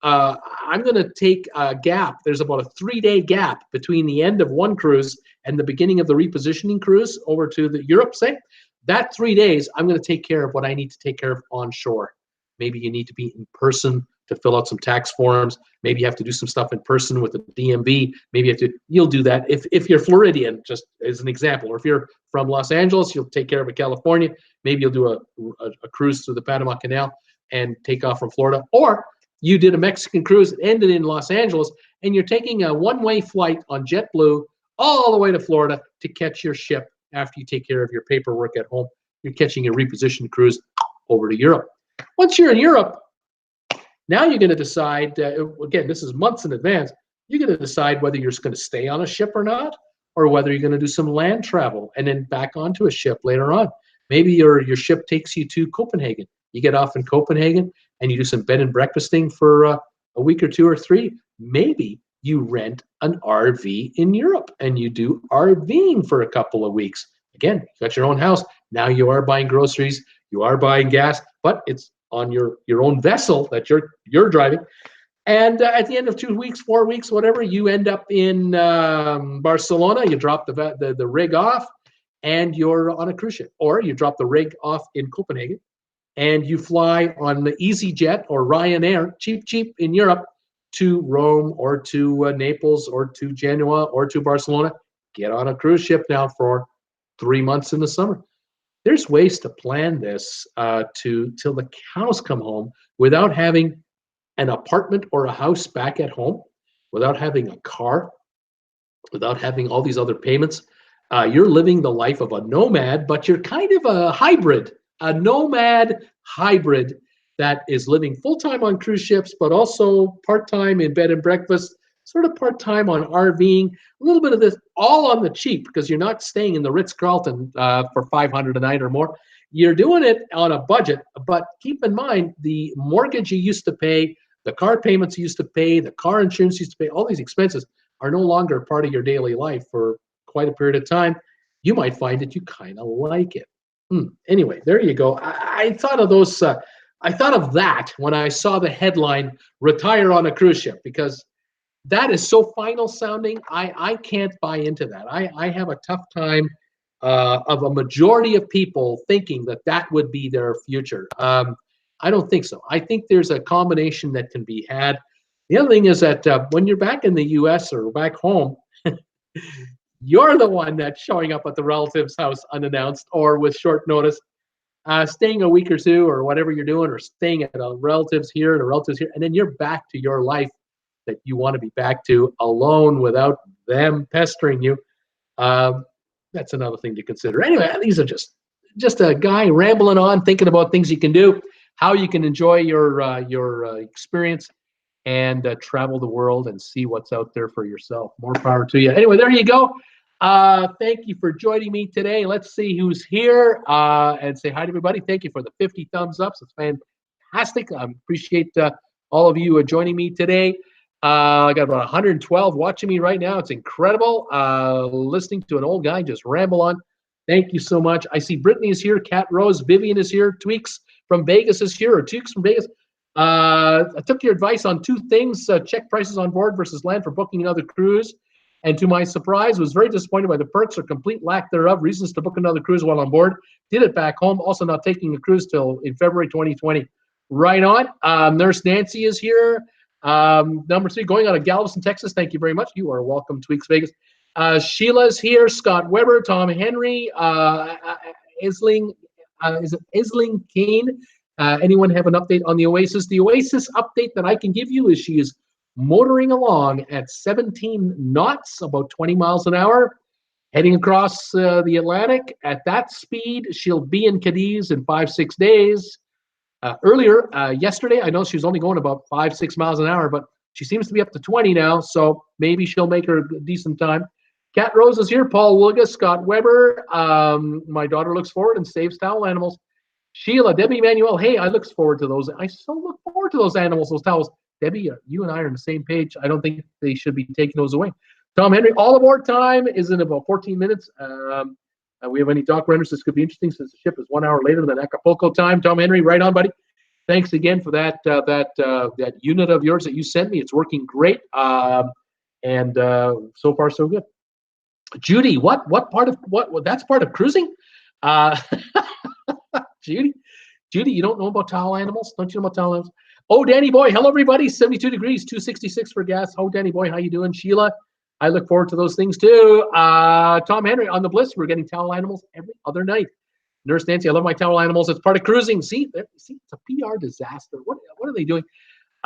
I'm going to take a gap. There's about a 3-day gap between the end of one cruise and the beginning of the repositioning cruise over to the Europe, say. That 3 days, I'm going to take care of what I need to take care of on shore. Maybe you need to be in person to fill out some tax forms. Maybe you have to do some stuff in person with the DMV. Maybe you'll do that if you're Floridian, just as an example. Or if you're from Los Angeles, you'll take care of it California. Maybe you'll do a cruise through the Panama Canal and take off from Florida. Or you did a Mexican cruise that ended in Los Angeles, and you're taking a one-way flight on JetBlue all the way to Florida to catch your ship after you take care of your paperwork at home. You're catching a reposition cruise over to Europe. Once you're in Europe, now you're going to decide, again, this is months in advance, you're going to decide whether you're going to stay on a ship or not, or whether you're going to do some land travel and then back onto a ship later on. Maybe your ship takes you to Copenhagen. You get off in Copenhagen and you do some bed and breakfasting for a week or 2 or 3. Maybe you rent an RV in Europe and you do RVing for a couple of weeks. Again, you got your own house. Now you are buying groceries, you are buying gas, but it's on your own vessel that you're driving. And at the end of 2 weeks, 4 weeks, whatever, you end up in Barcelona. You drop the rig off, and you're on a cruise ship. Or you drop the rig off in Copenhagen, and you fly on the EasyJet or Ryanair, cheap in Europe, to Rome or to Naples or to Genoa or to Barcelona. Get on a cruise ship now for 3 months in the summer. There's ways to plan this till the cows come home without having an apartment or a house back at home, without having a car, without having all these other payments. You're living the life of a nomad, but you're kind of a nomad hybrid that is living full-time on cruise ships, but also part-time in bed and breakfast, sort of part-time on RVing, a little bit of this, all on the cheap, because you're not staying in the Ritz-Carlton for $500 a night or more. You're doing it on a budget, but keep in mind the mortgage you used to pay, the car payments you used to pay, the car insurance you used to pay, all these expenses are no longer part of your daily life for quite a period of time. You might find that you kind of like it. Anyway, there you go. I thought of those. I thought of that when I saw the headline "Retire on a Cruise Ship," because that is so final sounding. I can't buy into that. I have a tough time of a majority of people thinking that would be their future. I don't think so. I think there's a combination that can be had. The other thing is that when you're back in the U.S. or back home, you're the one that's showing up at the relative's house unannounced or with short notice, staying a week or two or whatever you're doing, or staying at a relative's here and a relative's here, and then you're back to your life that you want to be back to alone without them pestering you. That's another thing to consider. Anyway, these are just just a guy rambling on, thinking about things you can do, how you can enjoy your experience, and travel the world and see what's out there for yourself. More power to you. Anyway, there you go. Thank you for joining me today. Let's see who's here and say hi to everybody. Thank you for the 50 thumbs ups. It's fantastic. I appreciate all of you joining me today. I got about 112 watching me right now. It's incredible listening to an old guy just ramble on. Thank you so much. I see Brittany is here. Kat Rose. Vivian is here. Tweaks from Vegas is here, or Tweaks from Vegas. I took your advice on two things: check prices on board versus land for booking another cruise. And to my surprise, was very disappointed by the perks or complete lack thereof. Reasons to book another cruise while on board. Did it back home. Also not taking a cruise till in February 2020. Right on. Nurse Nancy is here. Number 3, going out of Galveston, Texas. Thank you very much. You are welcome, Tweaks Vegas. Sheila's here. Scott Weber, Tom Henry, Isling, is it Isling Kane? Anyone have an update on the Oasis? The Oasis update that I can give you is she is motoring along at 17 knots, about 20 miles an hour, heading across the Atlantic. At that speed, she'll be in Cadiz in 5-6 days. Earlier, yesterday, I know she was only going about 5-6 miles an hour, but she seems to be up to 20 now, so maybe she'll make her a decent time. Cat Rose is here. Paul Wilga, Scott Weber. My daughter looks forward and saves towel animals. Sheila, Debbie Manuel. Hey, I look forward to those. I so look forward to those animals, those towels. Debbie, you and I are on the same page. I don't think they should be taking those away. Tom Henry, all aboard time is in about 14 minutes. We have any dock renters? This could be interesting since the ship is 1 hour later than Acapulco time. Tom Henry, right on, buddy. Thanks again for that unit of yours that you sent me. It's working great, and so far so good. Judy, what part of what that's part of cruising? Judy, you don't know about towel animals? Don't you know about towel animals? Oh, Danny boy, hello everybody. 72 degrees, 266 for gas. Oh, Danny boy, how you doing? Sheila, I look forward to those things too. Tom Henry on the Bliss, we're getting towel animals every other night. Nurse Nancy, I love my towel animals. It's part of cruising. See, it's a PR disaster. What are they doing?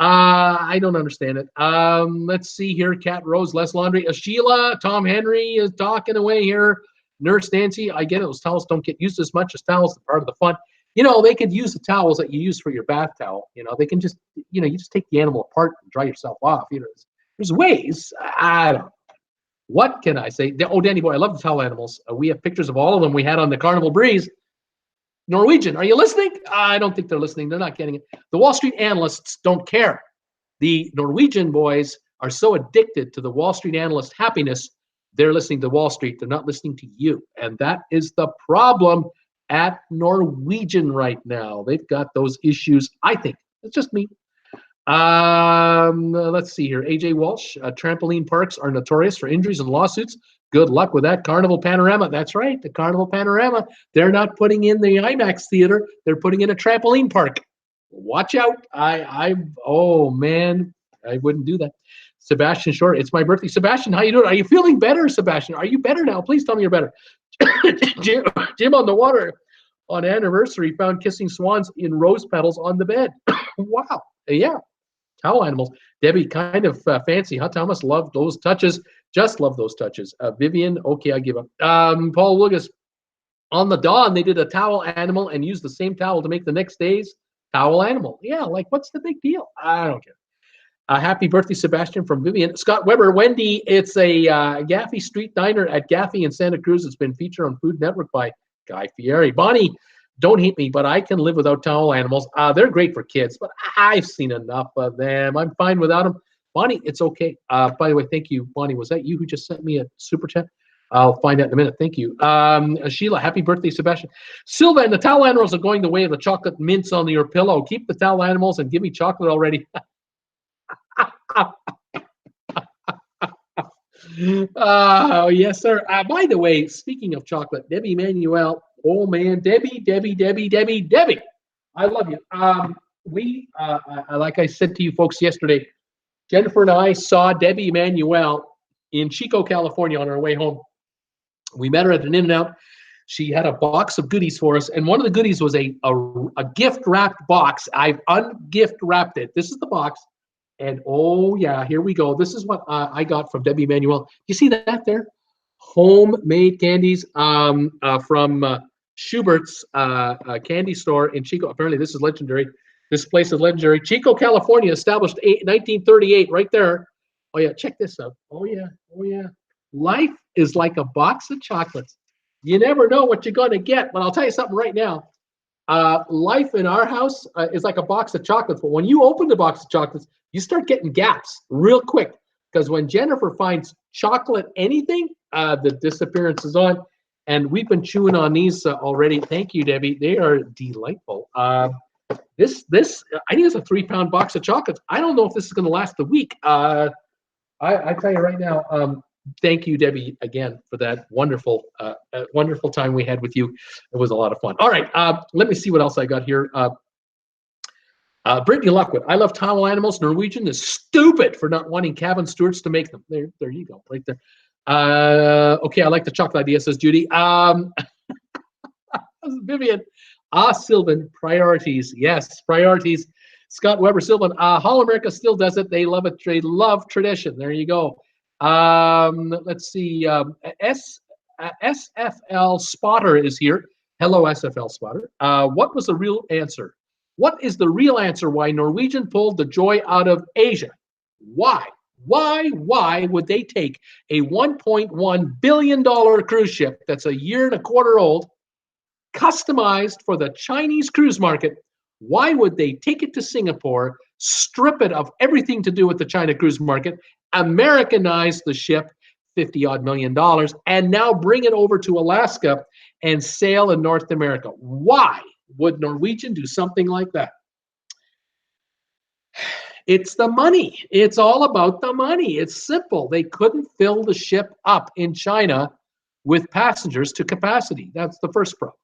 I don't understand it. Let's see here. Cat Rose, less laundry. Sheila, Tom Henry is talking away here. Nurse Nancy, I get it. Those towels don't get used as much as towels. They're part of the fun. You know, they could use the towels that you use for your bath towel. You know, they can just, you just take the animal apart and dry yourself off. There's ways. I don't know. What can I say? Oh, Danny boy, I love the towel animals. We have pictures of all of them we had on the Carnival Breeze. Norwegian, are you listening? I don't think they're listening. They're not getting it. The Wall Street analysts don't care. The Norwegian boys are so addicted to the Wall Street analyst happiness, they're listening to Wall Street. They're not listening to you. And that is the problem at Norwegian right now. They've got those issues, I think. It's just me. Let's see here. AJ Walsh, trampoline parks are notorious for injuries and lawsuits. Good luck with that. Carnival Panorama. That's right, the Carnival Panorama. They're not putting in the IMAX theater. They're putting in a trampoline park. Watch out. Oh, man, I wouldn't do that. Sebastian Short, it's my birthday. Sebastian, how you doing? Are you feeling better, Sebastian? Are you better now? Please tell me you're better. Jim on the water on anniversary found kissing swans in rose petals on the bed. Wow. Yeah. Towel animals. Debbie, kind of fancy, huh, Thomas? Love those touches. Just love those touches. Vivian, okay, I give up. Paul Wilgus, on the Dawn, they did a towel animal and used the same towel to make the next day's towel animal. Yeah, like, what's the big deal? I don't care. Happy birthday, Sebastian, from Vivian. Scott Weber, Wendy, it's a Gaffey Street Diner at Gaffey in Santa Cruz. It's been featured on Food Network by Guy Fieri. Bonnie, don't hate me, but I can live without towel animals. They're great for kids, but I've seen enough of them. I'm fine without them. Bonnie, it's okay. By the way, thank you, Bonnie. Was that you who just sent me a super chat? I'll find out in a minute. Thank you. Sheila, happy birthday, Sebastian. Sylvan, the towel animals are going the way of the chocolate mints on your pillow. Keep the towel animals and give me chocolate already. Yes, sir. By the way, speaking of chocolate, Debbie Manuel. Oh man, Debbie. I love you. Like I said to you folks yesterday, Jennifer and I saw Debbie Manuel in Chico, California on our way home. We met her at an In-N-Out. She had a box of goodies for us, and one of the goodies was a gift wrapped box. I've ungift wrapped it. This is the box, and oh yeah, here we go. This is what I got from Debbie Manuel. You see that there? Homemade candies from Schubert's candy store in Chico. Apparently, this is legendary. This place is legendary. Chico, California, established 1938, right there. Oh, yeah, check this out. Oh, yeah, oh, yeah. Life is like a box of chocolates. You never know what you're going to get, but I'll tell you something right now. Life in our house is like a box of chocolates, but when you open the box of chocolates, you start getting gaps real quick, because when Jennifer finds chocolate anything, the disappearance is on. And we've been chewing on these already. Thank you, Debbie. They are delightful. This I think it's a 3-pound box of chocolates. I don't know if this is going to last a week. I tell you right now. Thank you, Debbie, again for that wonderful time we had with you. It was a lot of fun. All right, let me see what else I got here. Brittany Lockwood. I love towel animals. Norwegian is stupid for not wanting cabin stewards to make them. There you go, right there. Okay, I like the chocolate idea, says Judy. Vivian. Sylvan, priorities. Yes, priorities. Scott Weber, Sylvan. Hall America still does it. They love it. They love tradition. There you go. Let's see. SFL Spotter is here. Hello, SFL Spotter. What was the real answer? What is the real answer why Norwegian pulled the joy out of Asia? Why? Why would they take a $1.1 billion cruise ship that's a year and a quarter old, customized for the Chinese cruise market? Why would they take it to Singapore, strip it of everything to do with the China cruise market, Americanize the ship, $50-odd million, and now bring it over to Alaska and sail in North America? Why would Norwegian do something like that? It's the money. It's all about the money. It's simple. They couldn't fill the ship up in China with passengers to capacity. That's the first problem.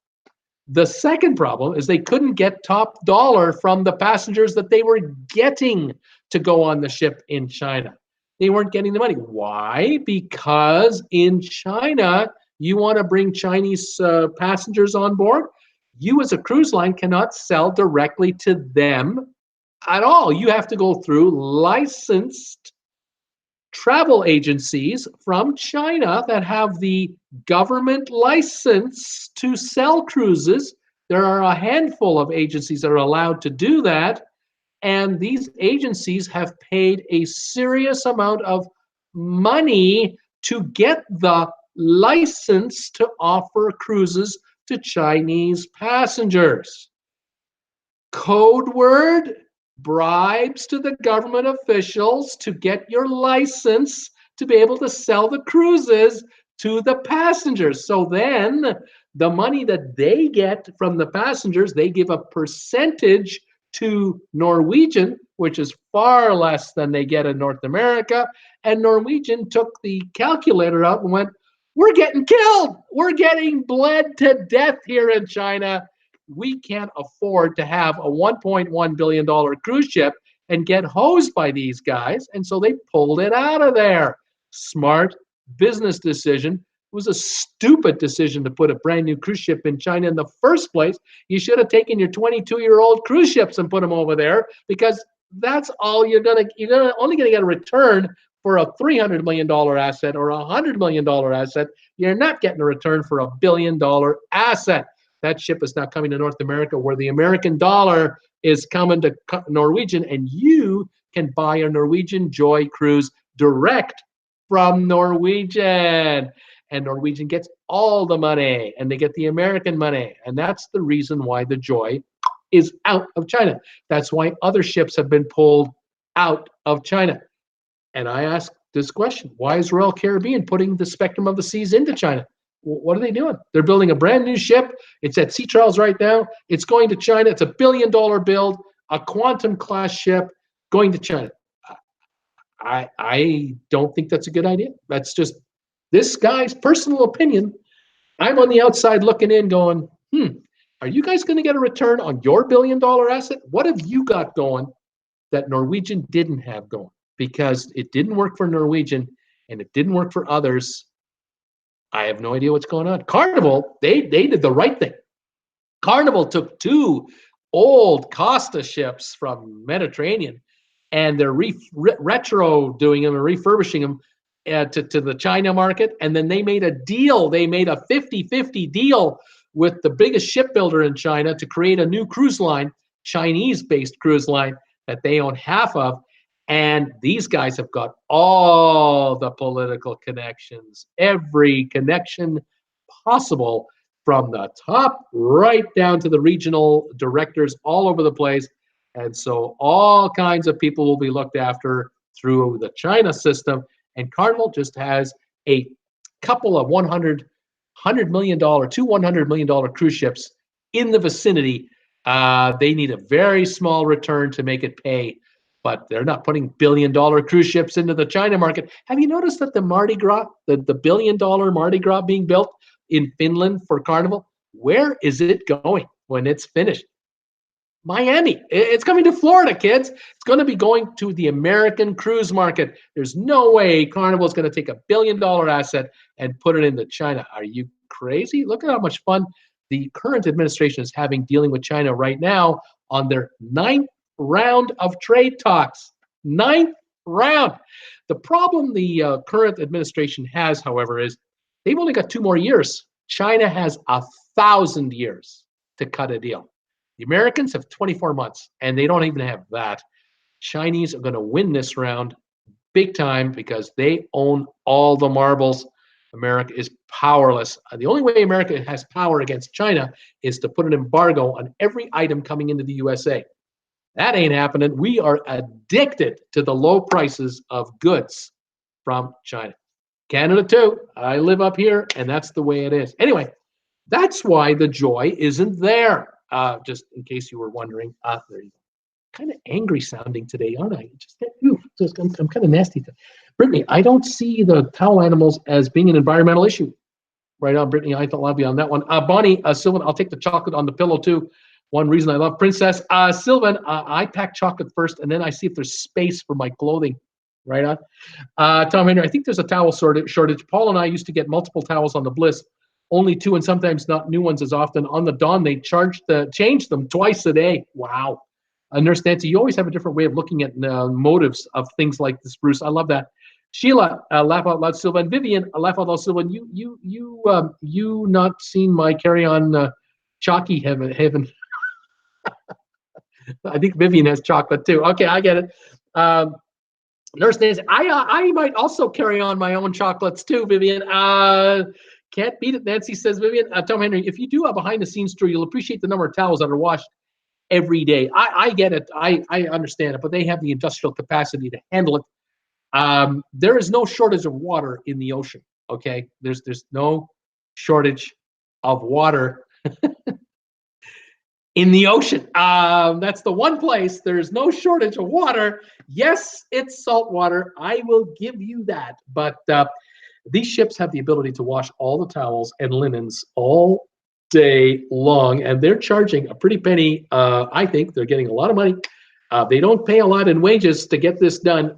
The second problem is they couldn't get top dollar from the passengers that they were getting to go on the ship in China. They weren't getting the money. Why? Because in China, you want to bring Chinese passengers on board. You as a cruise line cannot sell directly to them at all. You have to go through licensed travel agencies from China that have the government license to sell cruises. There are a handful of agencies that are allowed to do that. And these agencies have paid a serious amount of money to get the license to offer cruises to Chinese passengers. Code word: bribes to the government officials to get your license to be able to sell the cruises to the passengers. So then the money that they get from the passengers, they give a percentage to Norwegian, which is far less than they get in North America. And Norwegian took the calculator out and went, we're getting killed. We're getting bled to death here in China. We can't afford to have a $1.1 billion cruise ship and get hosed by these guys. And so they pulled it out of there. Smart business decision. It was a stupid decision to put a brand new cruise ship in China in the first place. You should have taken your 22-year-old cruise ships and put them over there, because that's all you're only gonna get a return for a $300 million asset or a $100 million asset. You're not getting a return for a $1 billion asset. That ship is not coming to North America, where the American dollar is coming to Norwegian, and you can buy a Norwegian Joy cruise direct from Norwegian. And Norwegian gets all the money, and they get the American money. And that's the reason why the Joy is out of China. That's why other ships have been pulled out of China. And I ask this question: why is Royal Caribbean putting the Spectrum of the Seas into China? What are they doing? They're building a brand new ship. It's at Sea Trials right now. It's going to China. It's $1 billion build, a Quantum class ship going to China. I don't think that's a good idea. That's just this guy's personal opinion. I'm on the outside looking in going, are you guys going to get a return on your $1 billion asset? What have you got going that Norwegian didn't have going? Because it didn't work for Norwegian and it didn't work for others. I have no idea what's going on. Carnival, they did the right thing. Carnival took 2 old Costa ships from Mediterranean, and they're retro doing them and refurbishing them to the China market. And then they made a deal. They made a 50-50 deal with the biggest shipbuilder in China to create a new cruise line, Chinese-based cruise line that they own half of. And these guys have got all the political connections, every connection possible, from the top right down to the regional directors all over the place. And so all kinds of people will be looked after through the China system. And Carnival just has a couple of $100 million to $100 million cruise ships in the vicinity. They need a very small return to make it pay, but they're not putting billion-dollar cruise ships into the China market. Have you noticed that the Mardi Gras, the billion-dollar Mardi Gras being built in Finland for Carnival, where is it going when it's finished? Miami. It's coming to Florida, kids. It's going to be going to the American cruise market. There's no way Carnival is going to take a billion-dollar asset and put it into China. Are you crazy? Look at how much fun the current administration is having dealing with China right now on their 9th round of trade talks. 9th round. The problem the current administration has, however, is they've only got 2 more years. China has 1,000 years to cut a deal. The Americans have 24 months, and they don't even have that. Chinese are going to win this round big time because they own all the marbles. America is powerless. The only way America has power against China is to put an embargo on every item coming into the USA. That ain't happening. We are addicted to the low prices of goods from China. Canada too. I live up here, and that's the way it is. Anyway, that's why the joy isn't there. Just in case you were wondering, there you go. Kind of angry sounding today, aren't I? I'm kind of nasty. Brittany, I don't see the towel animals as being an environmental issue. Right on, Brittany. I love you on that one. Bonnie, Sylvan, I'll take the chocolate on the pillow too. One reason I love Princess. Sylvan, I pack chocolate first, and then I see if there's space for my clothing. Right on. Tom Henry, I think there's a towel shortage. Paul and I used to get multiple towels on the Bliss. Only 2, and sometimes not new ones as often. On the Dawn, they change them twice a day. Wow. Nurse Nancy, you always have a different way of looking at motives of things like this, Bruce. I love that. Sheila, laugh out loud, Sylvan. Vivian, laugh out loud, Sylvan. You not seen my carry-on chalky heaven. I think Vivian has chocolate too. Okay, I get it. Nurse Nancy, I might also carry on my own chocolates too, Vivian. Can't beat it, Nancy says, Vivian. Tom Henry, if you do a behind-the-scenes tour, you'll appreciate the number of towels that are washed every day. I get it. I understand it, but they have the industrial capacity to handle it. There is no shortage of water in the ocean, okay? There's no shortage of water in the ocean. That's the one place there is no shortage of water. Yes, it's salt water. I will give you that. But these ships have the ability to wash all the towels and linens all day long, and they're charging a pretty penny. I think they're getting a lot of money. They don't pay a lot in wages to get this done.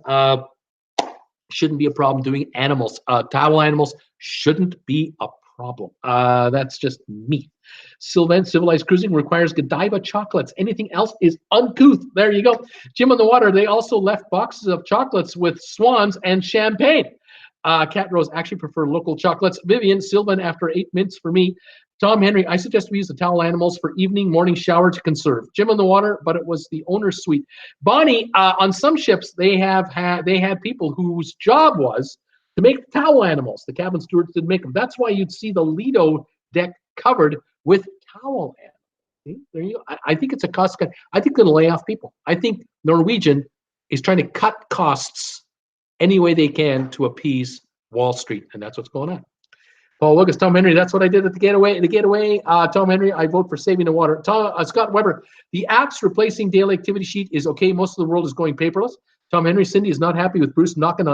Shouldn't be a problem doing animals. Towel animals shouldn't be a problem. That's just me. Sylvan, civilized cruising requires Godiva chocolates. Anything else is uncouth. There you go. Jim on the Water, they also left boxes of chocolates with swans and champagne. Cat Rose, actually prefer local chocolates. Vivian, Sylvan, after 8 minutes for me. Tom Henry, I suggest we use the towel animals for evening, morning shower to conserve. Jim on the Water, but it was the owner's suite. Bonnie, on some ships, they had people whose job was to make towel animals. The cabin stewards didn't make them. That's why you'd see the Lido deck covered with towel animals. See? There you go. I think it's a cost cut. I think they're going to lay off people. I think Norwegian is trying to cut costs any way they can to appease Wall Street, and that's what's going on. Paul Lucas, Tom Henry, that's what I did at the Gateway. Tom Henry, I vote for saving the water. Scott Weber, the app's replacing daily activity sheet is okay. Most of the world is going paperless. Tom Henry, Cindy is not happy with Bruce knocking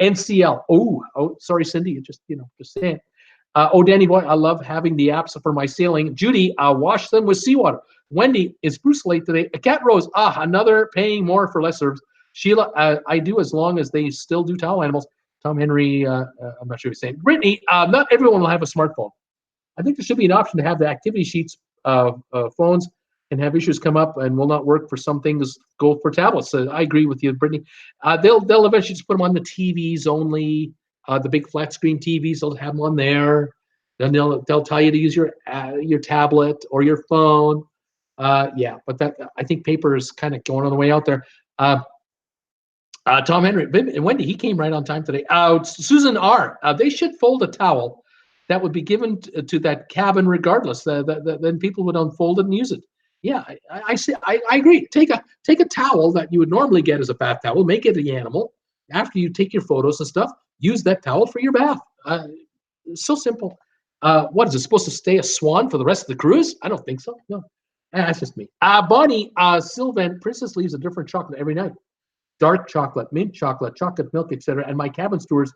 NCL. Oh, sorry, Cindy. Just saying. Danny Boy, I love having the apps for my sailing. Judy, wash them with seawater. Wendy, is Bruce late today? Cat Rose, another paying more for less service. Sheila, I do as long as they still do towel animals. Tom Henry, I'm not sure what he's saying. Brittany, not everyone will have a smartphone. I think there should be an option to have the activity sheets phones and have issues come up and will not work for some things, go for tablets. So I agree with you, Brittany. They'll eventually just put them on the TVs only, the big flat screen TVs. They'll have them on there. Then they'll tell you to use your tablet or your phone. Yeah, but that I think paper is kind of going on the way out there. Tom Henry and Wendy, he came right on time today. Susan R. They should fold a towel that would be given to that cabin regardless. Then people would unfold it and use it. Yeah, I see. I agree. Take a towel that you would normally get as a bath towel, make it an animal. After you take your photos and stuff, use that towel for your bath. So simple. What is it supposed to stay a swan for the rest of the cruise? I don't think so. No, that's just me. Bonnie, Sylvan, Princess leaves a different chocolate every night. Dark chocolate, mint chocolate, chocolate milk, etc. And my cabin stewards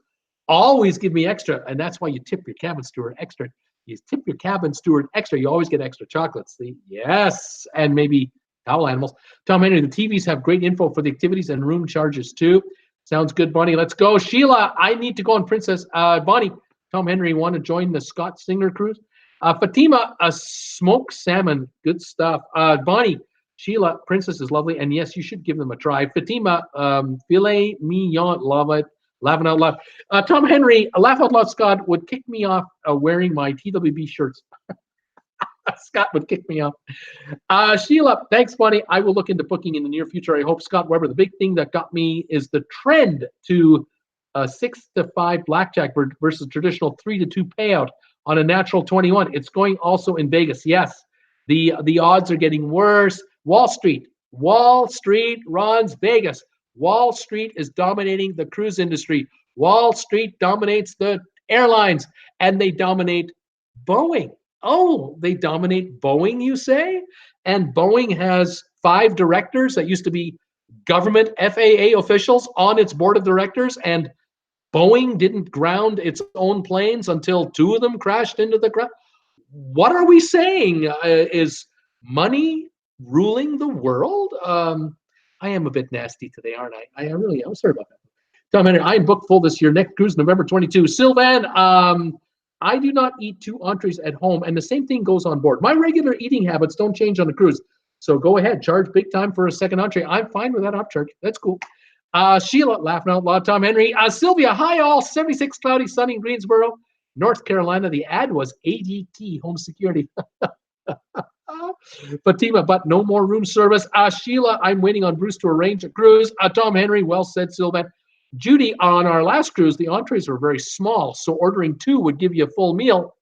always give me extra, and that's why you tip your cabin steward extra. You tip your cabin steward extra, you always get extra chocolates. See? Yes, and maybe towel animals. Tom Henry, the TVs have great info for the activities and room charges too. Sounds good, Bonnie. Let's go. Sheila, I need to go on Princess. Bonnie, Tom Henry, want to join the Scott Singer cruise? Fatima, a smoked salmon, good stuff. Bonnie, Sheila, Princess is lovely, and yes, you should give them a try. Fatima, filet mignon, love it. Laughing out loud. Tom Henry, laugh out loud. Scott would kick me off wearing my TWB shirts. Scott would kick me off. Sheila, thanks, Bonnie. I will look into booking in the near future. I hope. Scott Weber, the big thing that got me is the trend to 6-5 blackjack versus traditional 3-2 payout on a natural 21. It's going also in Vegas. Yes, the odds are getting worse. Wall Street runs Vegas. Wall Street is dominating the cruise industry. Wall Street dominates the airlines, and they dominate Boeing. Oh, they dominate Boeing, you say? And Boeing has 5 directors that used to be government FAA officials on its board of directors, and Boeing didn't ground its own planes until 2 of them crashed into the ground. What are we saying? Is money ruling the world? I am a bit nasty today, aren't I? I'm sorry about that. Tom Henry, I am booked full this year. Next cruise, November 22. Sylvan, I do not eat 2 entrees at home, and the same thing goes on board. My regular eating habits don't change on the cruise. So go ahead, charge big time for a second entree. I'm fine with that upcharge. That's cool. Sheila, laughing out loud. Tom Henry. Sylvia, hi all. 76 cloudy, sunny in Greensboro, North Carolina. The ad was ADT, home security. Fatima, but no more room service. Sheila, I'm waiting on Bruce to arrange a cruise. Tom Henry, well said, Sylvan. Judy, on our last cruise, the entrees were very small, so ordering 2 would give you a full meal.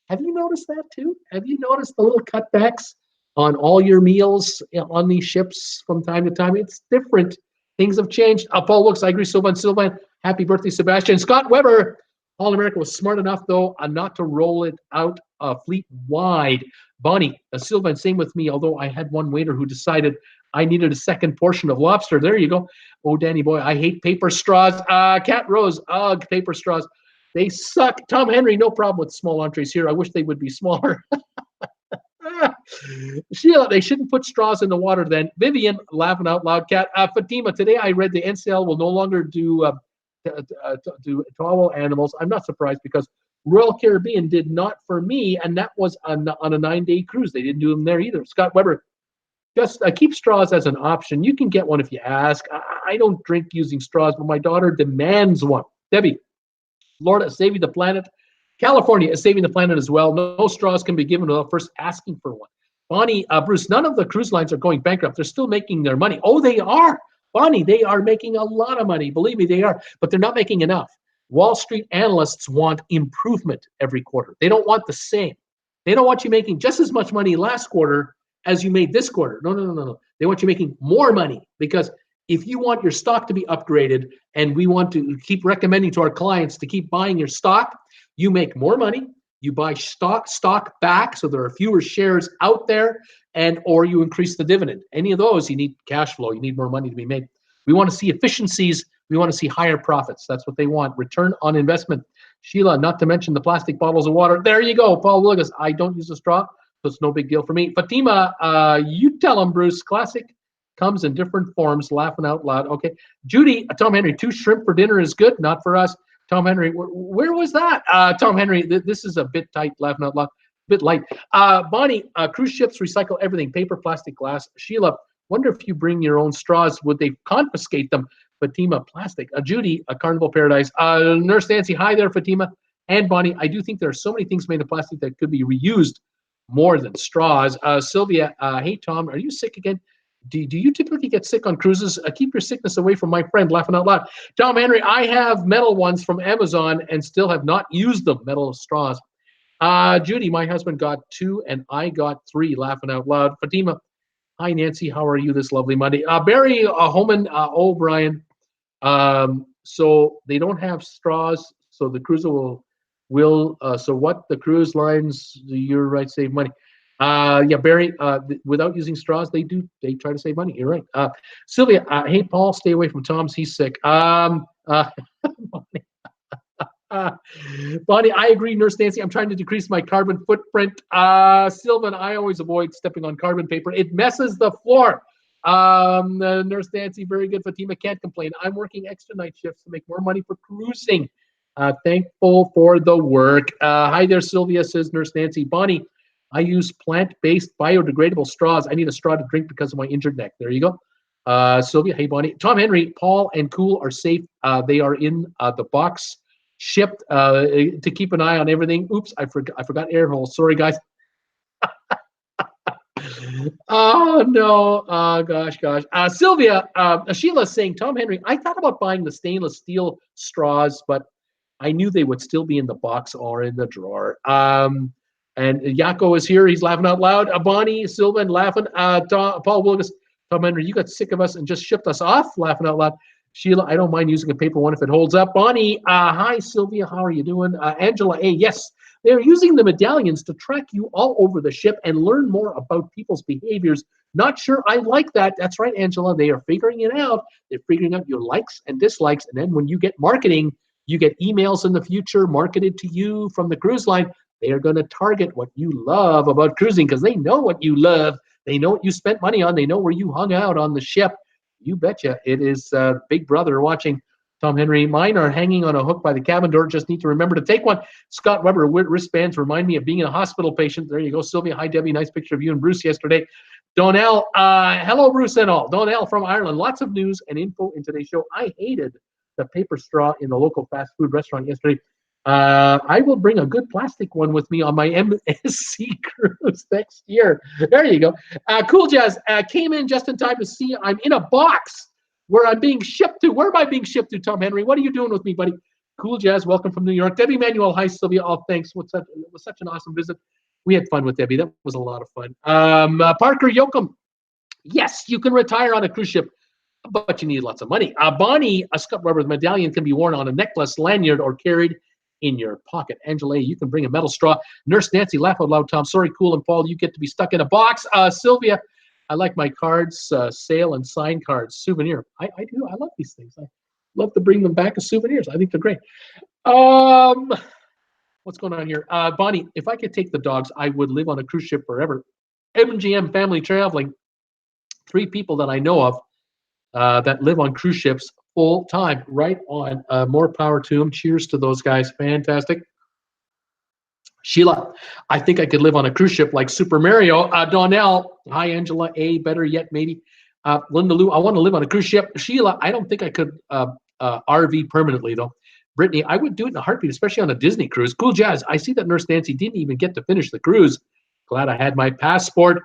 Have you noticed that too? Have you noticed the little cutbacks on all your meals on these ships from time to time? It's different. Things have changed. Paul Wilkes, I agree. Sylvan, happy birthday, Sebastian. Scott Weber, All America was smart enough, though, not to roll it out fleet-wide. Bonnie, Sylvan, same with me, although I had one waiter who decided I needed a second portion of lobster. There you go. Oh, Danny boy, I hate paper straws. Cat Rose, ugh, paper straws. They suck. Tom Henry, no problem with small entrees here. I wish they would be smaller. Sheila, they shouldn't put straws in the water then. Vivian, laughing out loud. Cat. Fatima, today I read the NCL will no longer do towel animals. I'm not surprised because Royal Caribbean did not for me, and that was on a 9-day cruise. They didn't do them there either. Scott Weber, just keep straws as an option. You can get one if you ask. I don't drink using straws, but my daughter demands one. Debbie, Florida is saving the planet. California is saving the planet as well. No straws can be given without first asking for one. Bonnie, Bruce, none of the cruise lines are going bankrupt. They're still making their money. Oh, they are. Bonnie, they are making a lot of money. Believe me, they are. But they're not making enough. Wall Street analysts want improvement every quarter. They don't want the same. They don't want you making just as much money last quarter as you made this quarter. No. They want you making more money, because if you want your stock to be upgraded and we want to keep recommending to our clients to keep buying your stock, you make more money, you buy stock back so there are fewer shares out there, and or you increase the dividend. Any of those, you need cash flow, you need more money to be made. We want to see efficiencies, we want to see higher profits. That's what they want, return on investment. Sheila, not to mention the plastic bottles of water. There you go, Paul Willis. I don't use a straw, so it's no big deal for me. Fatima, you tell them, Bruce, classic comes in different forms, laughing out loud. Okay. Judy, Tom Henry, 2 shrimp for dinner is good, not for us. Tom Henry, where was that? Tom Henry, this is a bit tight, laughing out loud, a bit light. Bonnie, cruise ships recycle everything, paper, plastic, glass. Sheila, wonder if you bring your own straws, would they confiscate them? Fatima, plastic. Judy, Carnival Paradise. Nurse Nancy, hi there, Fatima. And Bonnie, I do think there are so many things made of plastic that could be reused more than straws. Sylvia, hey Tom, are you sick again? Do you typically get sick on cruises? Keep your sickness away from my friend, laughing out loud. Tom Henry, I have metal ones from Amazon and still have not used them, metal straws. Judy, my husband got 2 and I got 3, laughing out loud. Fatima, hi Nancy, how are you this lovely Monday? Barry Homan O'Brien, so they don't have straws, so the cruiser will so what the cruise lines, you're right, save money. Yeah, Barry, without using straws, they try to save money. You're right. Sylvia, hey Paul, stay away from Tom's. He's sick. Bonnie, I agree. Nurse Nancy, I'm trying to decrease my carbon footprint. Sylvan, I always avoid stepping on carbon paper. It messes the floor. Nurse Nancy, very good. Fatima, can't complain. I'm working extra night shifts to make more money for cruising. Thankful for the work. Hi there, Sylvia, says Nurse Nancy. Bonnie, I use plant-based biodegradable straws. I need a straw to drink because of my injured neck. There you go. Sylvia, hey, Bonnie. Tom Henry, Paul, and Cool are safe. They are in the box shipped to keep an eye on everything. Oops, I forgot air holes. Sorry, guys. Oh, no. Gosh. Sylvia, Sheila's saying, Tom Henry, I thought about buying the stainless steel straws, but I knew they would still be in the box or in the drawer. And Yako is here. He's laughing out loud. Bonnie, Sylvan, laughing. Paul Wilgus, Tom Henry, you got sick of us and just shipped us off, laughing out loud. Sheila, I don't mind using a paper one if it holds up. Bonnie, hi, Sylvia, how are you doing? Angela, A, yes, they're using the medallions to track you all over the ship and learn more about people's behaviors. Not sure I like that. That's right, Angela. They are figuring it out. They're figuring out your likes and dislikes. And then when you get marketing, you get emails in the future marketed to you from the cruise line. They are going to target what you love about cruising because they know what you love. They know what you spent money on. They know where you hung out on the ship. You betcha. It is Big Brother watching. Tom Henry, mine are hanging on a hook by the cabin door. Just need to remember to take one. Scott Weber, wristbands remind me of being a hospital patient. There you go. Sylvia, hi, Debbie. Nice picture of you and Bruce yesterday. Donnell, hello, Bruce and all. Donnell from Ireland. Lots of news and info in today's show. I hated the paper straw in the local fast food restaurant yesterday. I will bring a good plastic one with me on my MSC cruise next year. There you go. Cool Jazz came in just in time to see I'm in a box where I'm being shipped to. Where am I being shipped to, Tom Henry? What are you doing with me, buddy? Cool Jazz, welcome from New York. Debbie Manuel, hi, Sylvia. Oh, thanks. It was such an awesome visit. We had fun with Debbie. That was a lot of fun. Parker Yoakum, yes, you can retire on a cruise ship, but you need lots of money. Bonnie, a Scott Weber's medallion can be worn on a necklace, lanyard, or carried in your pocket. Angela, you can bring a metal straw. Nurse Nancy, laugh out loud, Tom. Sorry, Cool and Paul, you get to be stuck in a box. Sylvia, I like my cards, sale and sign cards, souvenir. I do. I love these things. I love to bring them back as souvenirs. I think they're great. What's going on here? Bonnie, if I could take the dogs, I would live on a cruise ship forever. MGM Family Traveling, 3 people that I know of that live on cruise ships full time, right on. More power to them. Cheers to those guys. Fantastic. Sheila, I think I could live on a cruise ship like Super Mario. Donnell, hi, Angela. A, better yet, maybe. Linda Lou, I want to live on a cruise ship. Sheila, I don't think I could RV permanently, though. Brittany, I would do it in a heartbeat, especially on a Disney cruise. Cool Jazz, I see that Nurse Nancy didn't even get to finish the cruise. Glad I had my passport.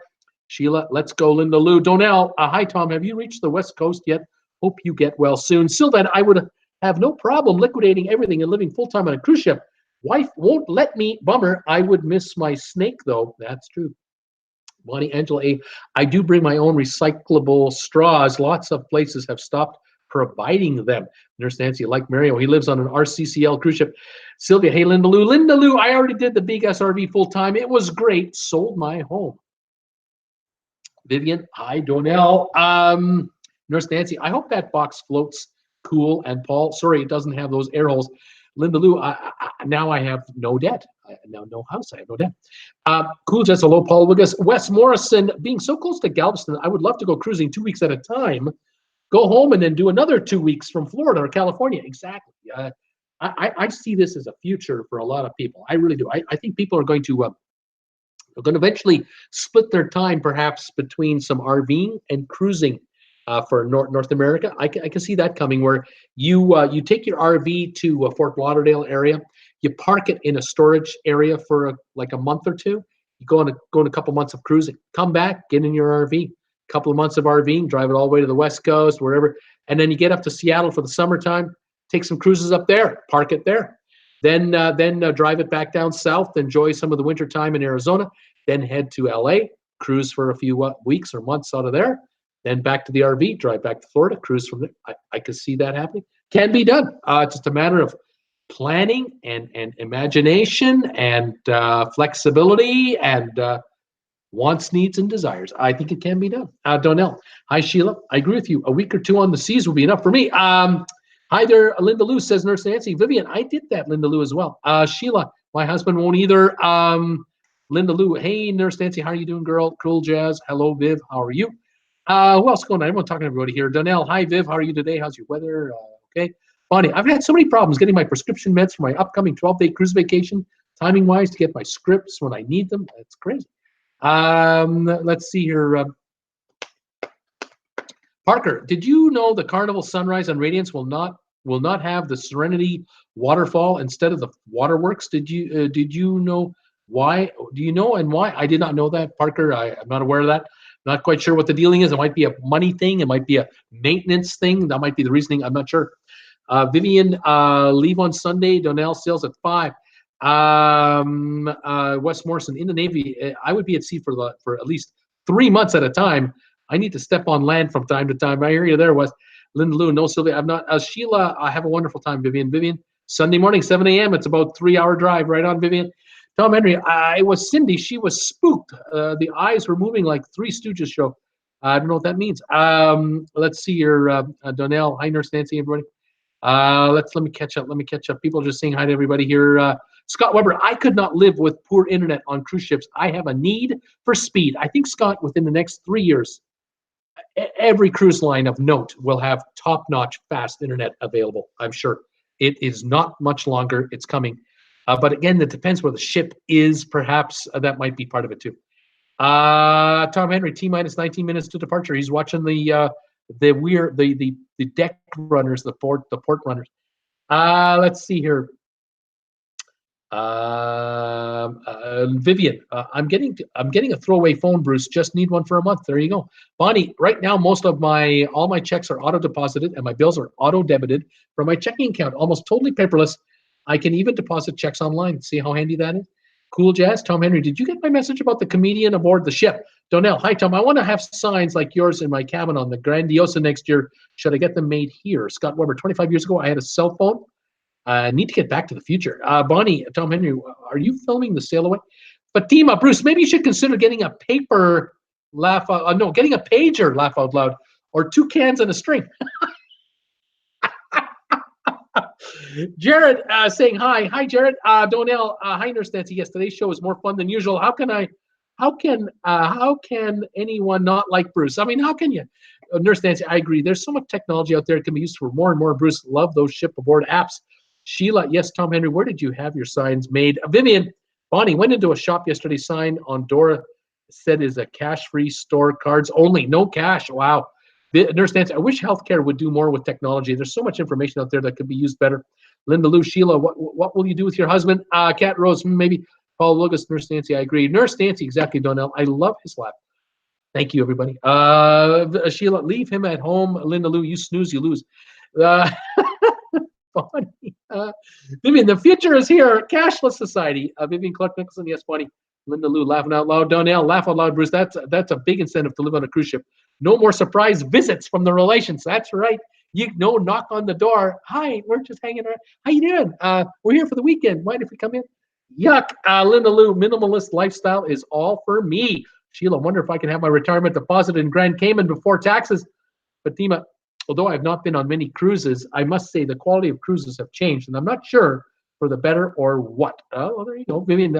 Sheila, let's go, Linda Lou. Donnell, hi, Tom. Have you reached the West Coast yet? Hope you get well soon. Sylvan, I would have no problem liquidating everything and living full-time on a cruise ship. Wife won't let me. Bummer. I would miss my snake, though. That's true. Bonnie, Angela A, I do bring my own recyclable straws. Lots of places have stopped providing them. Nurse Nancy, like Mario, he lives on an RCCL cruise ship. Sylvia, hey, Linda Lou. Linda Lou, I already did the big SRV full-time. It was great. Sold my home. Vivian, hi, Donnell. Nurse Nancy, I hope that box floats. Cool. And Paul, sorry, it doesn't have those air holes. Linda Lou, now I have no debt. Now no house, I have no debt. Cool, just hello, Paul Wiggis. Wes Morrison, being so close to Galveston, I would love to go cruising 2 weeks at a time, go home and then do another 2 weeks from Florida or California. Exactly. I see this as a future for a lot of people. I really do. I think people are going to eventually split their time perhaps between some RVing and cruising. For North America, I can see that coming, where you take your RV to Fort Lauderdale area, You park it in a storage area for like a month or two. You go on a couple months of cruising, come back, get in your RV, couple of months of RVing, drive it all the way to the West Coast, wherever, and then you get up to Seattle for the summertime, take some cruises up there, park it there, then drive it back down south, enjoy some of the winter time in Arizona, then head to LA, cruise for a few weeks or months out of there, then back to the RV, drive back to Florida, cruise from there. I could see that happening. Can be done. It's just a matter of planning and imagination and flexibility and wants, needs, and desires. I think it can be done. Donnell, hi Sheila. I agree with you. A week or two on the seas will be enough for me. Hi there, Linda Lou says Nurse Nancy. Vivian, I did that, Linda Lou, as well. Sheila, my husband won't either. Linda Lou, hey Nurse Nancy, how are you doing, girl? Cool Jazz. Hello, Viv. How are you? Who else going on? Everyone talking to everybody here. Donnell, hi Viv. How are you today? How's your weather? Okay. Bonnie, I've had so many problems getting my prescription meds for my upcoming 12-day cruise vacation, timing-wise, to get my scripts when I need them. It's crazy. Let's see here. Parker, did you know the Carnival Sunrise and Radiance will not have the Serenity waterfall instead of the waterworks? Did you know why? Do you know and why? I did not know that, Parker. I'm not aware of that. Not quite sure what the dealing is. It might be a money thing. It might be a maintenance thing. That might be the reasoning. I'm not sure. Vivian, leave on Sunday. Donnell, sails at 5. Wes Morrison, in the Navy, I would be at sea for at least 3 months at a time. I need to step on land from time to time. I hear you there, Wes. Linda Lou, no, Sylvia, I'm not. Sheila, I have a wonderful time, Vivian. Vivian, Sunday morning, 7 a.m. It's about 3-hour drive. Right on, Vivian. Tom Henry, it was Cindy. She was spooked. The eyes were moving like Three Stooges show. I don't know what that means. Let's see here. Donnell, hi, Nurse Nancy, everybody. Let me catch up. People are just saying hi to everybody here. Scott Weber, I could not live with poor internet on cruise ships. I have a need for speed. I think, Scott, within the next 3 years, every cruise line of note will have top-notch fast internet available, I'm sure. It is not much longer. It's coming. But again, it depends where the ship is. Perhaps that might be part of it too. Tom Henry, T-minus 19 minutes to departure. He's watching the deck runners, the port runners. Let's see here. Vivian, I'm getting a throwaway phone, Bruce. Just need one for a month. There you go. Bonnie, right now most of all my checks are auto deposited and my bills are auto debited from my checking account. Almost totally paperless. I can even deposit checks online. See how handy that is? Cool Jazz. Tom Henry, did you get my message about the comedian aboard the ship? Donnell, hi Tom. I want to have signs like yours in my cabin on the Grandiosa next year. Should I get them made here? Scott Weber, 25 years ago, I had a cell phone. I need to get back to the future. Bonnie, Tom Henry, are you filming the sail away? Fatima, Bruce, maybe you should consider getting a paper getting a pager, laugh out loud, or 2 cans and a string. Jared saying hi. Hi, Jared. Donnell, hi, Nurse Nancy. Yes, today's show is more fun than usual. How can anyone not like Bruce? I mean, how can you? Nurse Nancy, I agree. There's so much technology out there that can be used for more and more. Bruce, love those ship aboard apps. Sheila, yes, Tom Henry, where did you have your signs made? Vivian, Bonnie, went into a shop yesterday. Sign on Dora said is a cash-free store, cards only, no cash. Wow. Nurse Nancy, I wish healthcare would do more with technology. There's so much information out there that could be used better. Linda Lou, Sheila, what will you do with your husband? Cat Rose, maybe. Paul Lucas, Nurse Nancy, I agree. Nurse Nancy, exactly, Donnell. I love his laugh. Thank you, everybody. Sheila, leave him at home. Linda Lou, you snooze, you lose. Bonnie. Vivian, the future is here. Cashless society. Vivian Clark Nicholson, yes, Bonnie. Linda Lou, laughing out loud. Donnell, laugh out loud, Bruce. That's a big incentive to live on a cruise ship. No more surprise visits from the relations. That's right. Knock on the door. Hi, we're just hanging around. How you doing? We're here for the weekend. Mind if we come in? Yuck. Linda Lou, minimalist lifestyle is all for me. Sheila, wonder if I can have my retirement deposit in Grand Cayman before taxes. Fatima, although I've not been on many cruises, I must say the quality of cruises have changed, and I'm not sure for the better or what. Oh, well, there you go. Vivian,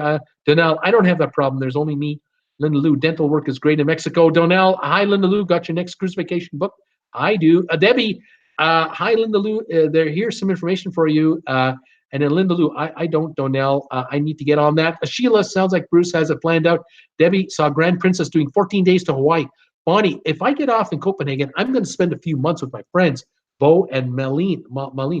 Donnell, I don't have that problem. There's only me. Linda Lou, dental work is great in Mexico. Donnell, hi, Linda Lou, got your next cruise vacation book? I do. Debbie, hi, Linda Lou. Here's some information for you. And then Linda Lou, I don't, Donnell. I need to get on that. Sheila, sounds like Bruce has it planned out. Debbie, saw Grand Princess doing 14 days to Hawaii. Bonnie, if I get off in Copenhagen, I'm going to spend a few months with my friends. Bo and Malene,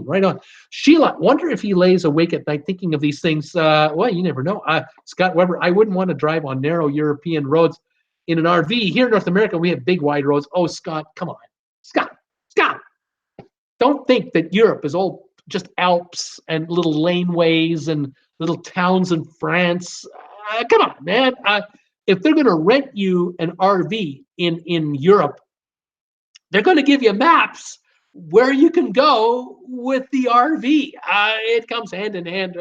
right on. Sheila, wonder if he lays awake at night thinking of these things. Well, you never know. Scott Weber, I wouldn't want to drive on narrow European roads in an RV. Here in North America, we have big, wide roads. Oh, Scott, come on. Scott, don't think that Europe is all just Alps and little laneways and little towns in France. Come on, man. If they're going to rent you an RV in Europe, they're going to give you maps where you can go with the RV. It comes hand in hand,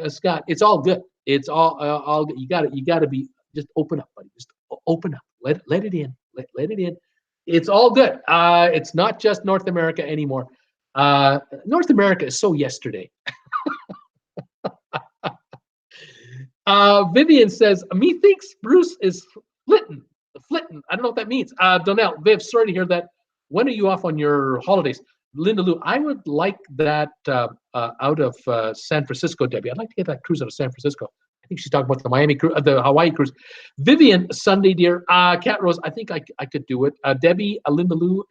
Scott. It's all good. It's all good. You got to be just open up, buddy. Just open up. Let it in. Let it in. It's all good. It's not just North America anymore. North America is so yesterday. Vivian says, methinks Bruce is flitting. I don't know what that means. Donnell, Viv, sorry to hear that. When are you off on your holidays? Linda Lou, I would like that out of San Francisco, Debbie. I'd like to get that cruise out of San Francisco. I think she's talking about the Miami cruise, the Hawaii cruise. Vivian, Sunday, dear. Cat Rose, I think I could do it. Debbie, Linda Lou,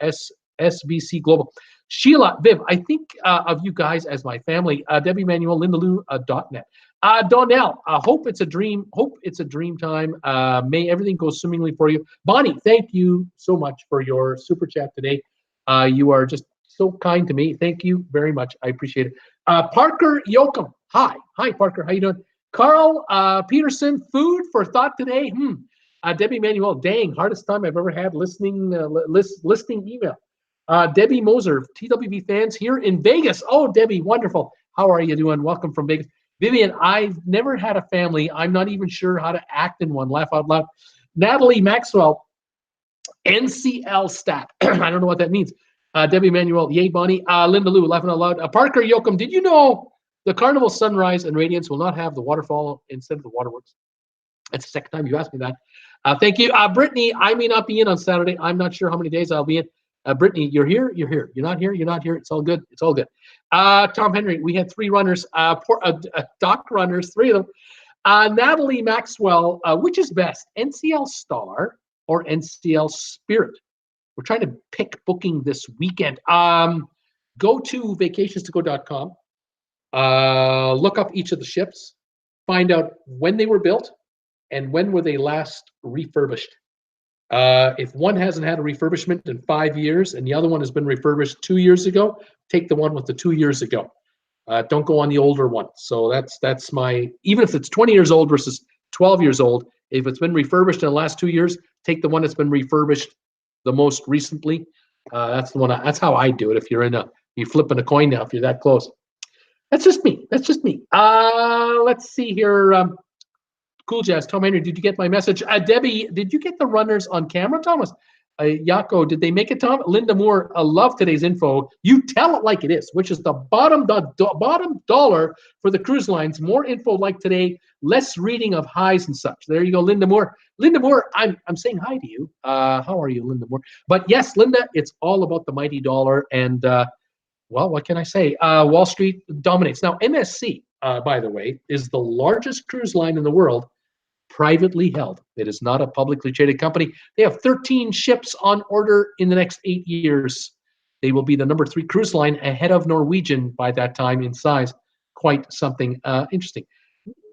SBC Global. Sheila, Viv, I think of you guys as my family. Debbie Manuel, Linda Lou, .net. Donnell, hope it's a dream. Hope it's a dream time. May everything go swimmingly for you. Bonnie, thank you so much for your super chat today. You are just so kind to me. Thank you very much. I appreciate it. Parker Yoakum, hi Parker, how you doing? Carl Peterson, food for thought today. Debbie Manuel, dang, hardest time I've ever had listening email. Debbie Moser, TWB fans here in Vegas. Oh, Debbie, wonderful. How are you doing? Welcome from Vegas. Vivian, I've never had a family. I'm not even sure how to act in one. Laugh out loud. Natalie Maxwell, NCL stat. I don't know what that means. Debbie Manuel, yay, Bonnie. Linda Lou, laughing out loud. Parker Yoakum, did you know the Carnival Sunrise and Radiance will not have the waterfall instead of the waterworks? That's the second time you asked me that. Thank you. Brittany, I may not be in on Saturday. I'm not sure how many days I'll be in. Brittany, you're here, you're here. You're not here, you're not here. It's all good. It's all good. Tom Henry, we had 3 runners, dock runners, 3 of them. Natalie Maxwell, which is best, NCL Star or NCL Spirit? We're trying to pick booking this weekend. Go to vacationstogo.com, look up each of the ships, find out when they were built and when were they last refurbished. If one hasn't had a refurbishment in 5 years and the other one has been refurbished 2 years ago, take the one with the 2 years ago. Don't go on the older one. So that's my, even if it's 20 years old versus 12 years old, if it's been refurbished in the last 2 years, take the one that's been refurbished the most recently. That's the one. That's how I do it. If you're flipping a coin now, if you're that close. That's just me. That's just me. Let's see here. Cool Jazz, Tom Henry, did you get my message? Debbie, did you get the runners on camera, Thomas? Yako, did they make it, Tom? Linda Moore, I love today's info. You tell it like it is, which is the bottom dollar for the cruise lines. More info like today, less reading of highs and such. There you go, Linda Moore. Linda Moore, I'm saying hi to you. How are you, Linda Moore? But yes, Linda, it's all about the mighty dollar. And, well, what can I say? Wall Street dominates. Now, MSC, by the way, is the largest cruise line in the world, privately held. It is not a publicly traded company. They have 13 ships on order in the next 8 years. They will be the number 3 cruise line ahead of Norwegian by that time in size. Quite something interesting.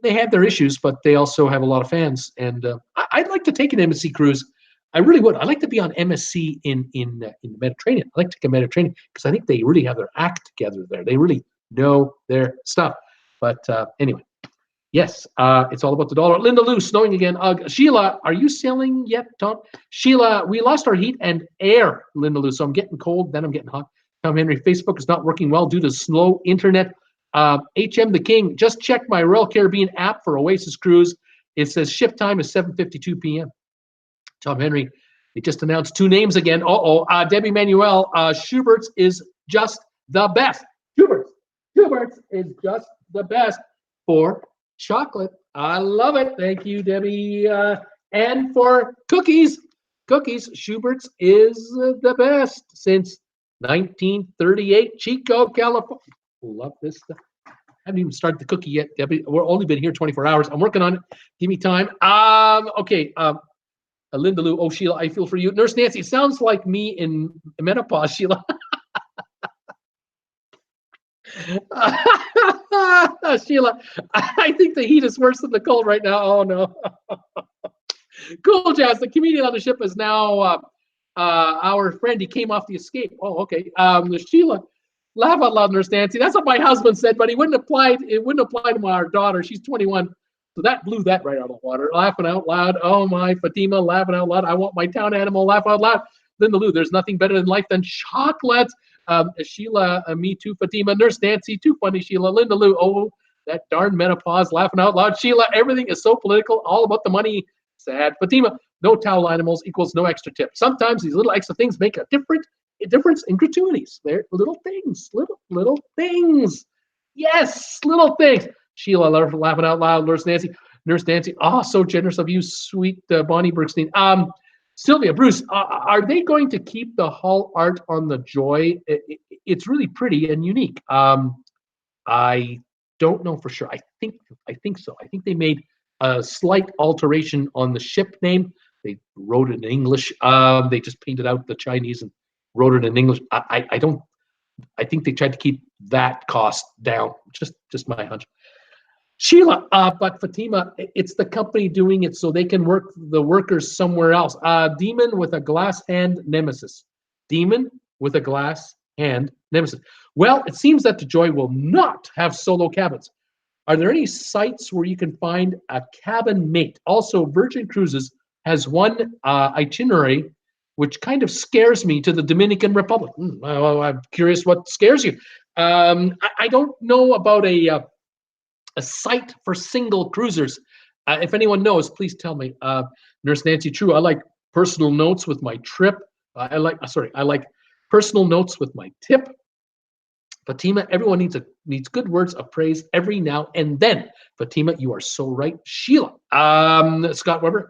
They have their issues, but they also have a lot of fans. And I'd like to take an MSC cruise. I really would. I'd like to be on MSC in the Mediterranean. I'd like to take a Mediterranean because I think they really have their act together there. They really know their stuff. But anyway. Yes, it's all about the dollar. Linda Lou, snowing again. Sheila, are you sailing yet, Tom? Sheila, we lost our heat and air, Linda Lou, so I'm getting cold, then I'm getting hot. Tom Henry, Facebook is not working well due to slow internet. HM the King, just checked my Royal Caribbean app for Oasis Cruise. It says ship time is 7:52 p.m. Tom Henry, they just announced 2 names again. Debbie Manuel, Schubert's is just the best. Schubert's is just the best for chocolate. I love it. Thank you, Debbie. And for cookies, Schubert's is the best since 1938. Chico, California. Love this stuff. I haven't even started the cookie yet, Debbie. We've only been here 24 hours. I'm working on it. Give me time. Okay. Linda Lou. Oh, Sheila, I feel for you. Nurse Nancy, sounds like me in menopause, Sheila. Sheila, I think the heat is worse than the cold right now. Oh no. Cool, Jazz. The comedian on the ship is now our friend. He came off the escape. Oh, okay. Sheila, laugh out loud, Nurse Nancy. That's what my husband said, but he wouldn't apply. It wouldn't apply to our daughter. She's 21, so that blew that right out of the water. Laughing out loud. Oh my, Fatima, laughing out loud. I want my town animal. Laugh out loud. Linda Lou, there's nothing better in life than chocolates. Sheila, me too. Fatima, Nurse Nancy, too funny. Sheila, Linda Lou. Oh, that darn menopause. Laughing out loud. Sheila, everything is so political. All about the money. Sad. Fatima, no towel animals equals no extra tip. Sometimes these little extra things make a difference in gratuities. They're little things, little things. Yes, little things. Sheila, laughing out loud. Nurse Nancy. Oh, so generous of you, sweet Bonnie Bergstein. Sylvia, Bruce, are they going to keep the Hull art on the Joy? It's really pretty and unique. I don't know for sure. I think so. I think they made a slight alteration on the ship name. They wrote it in English. They just painted out the Chinese and wrote it in English. I don't. I think they tried to keep that cost down. Just my hunch. Sheila, but Fatima, it's the company doing it so they can work the workers somewhere else. Demon with a glass hand nemesis. Demon with a glass hand nemesis. Well, it seems that the Joy will not have solo cabins. Are there any sites where you can find a cabin mate? Also, Virgin Cruises has one itinerary which kind of scares me to the Dominican Republic. I'm curious what scares you. I don't know about a site for single cruisers. If anyone knows, please tell me. Nurse Nancy, true. I like personal notes with my trip. I like personal notes with my tip. Fatima, everyone needs good words of praise every now and then. Fatima, you are so right. Sheila, Scott Weber,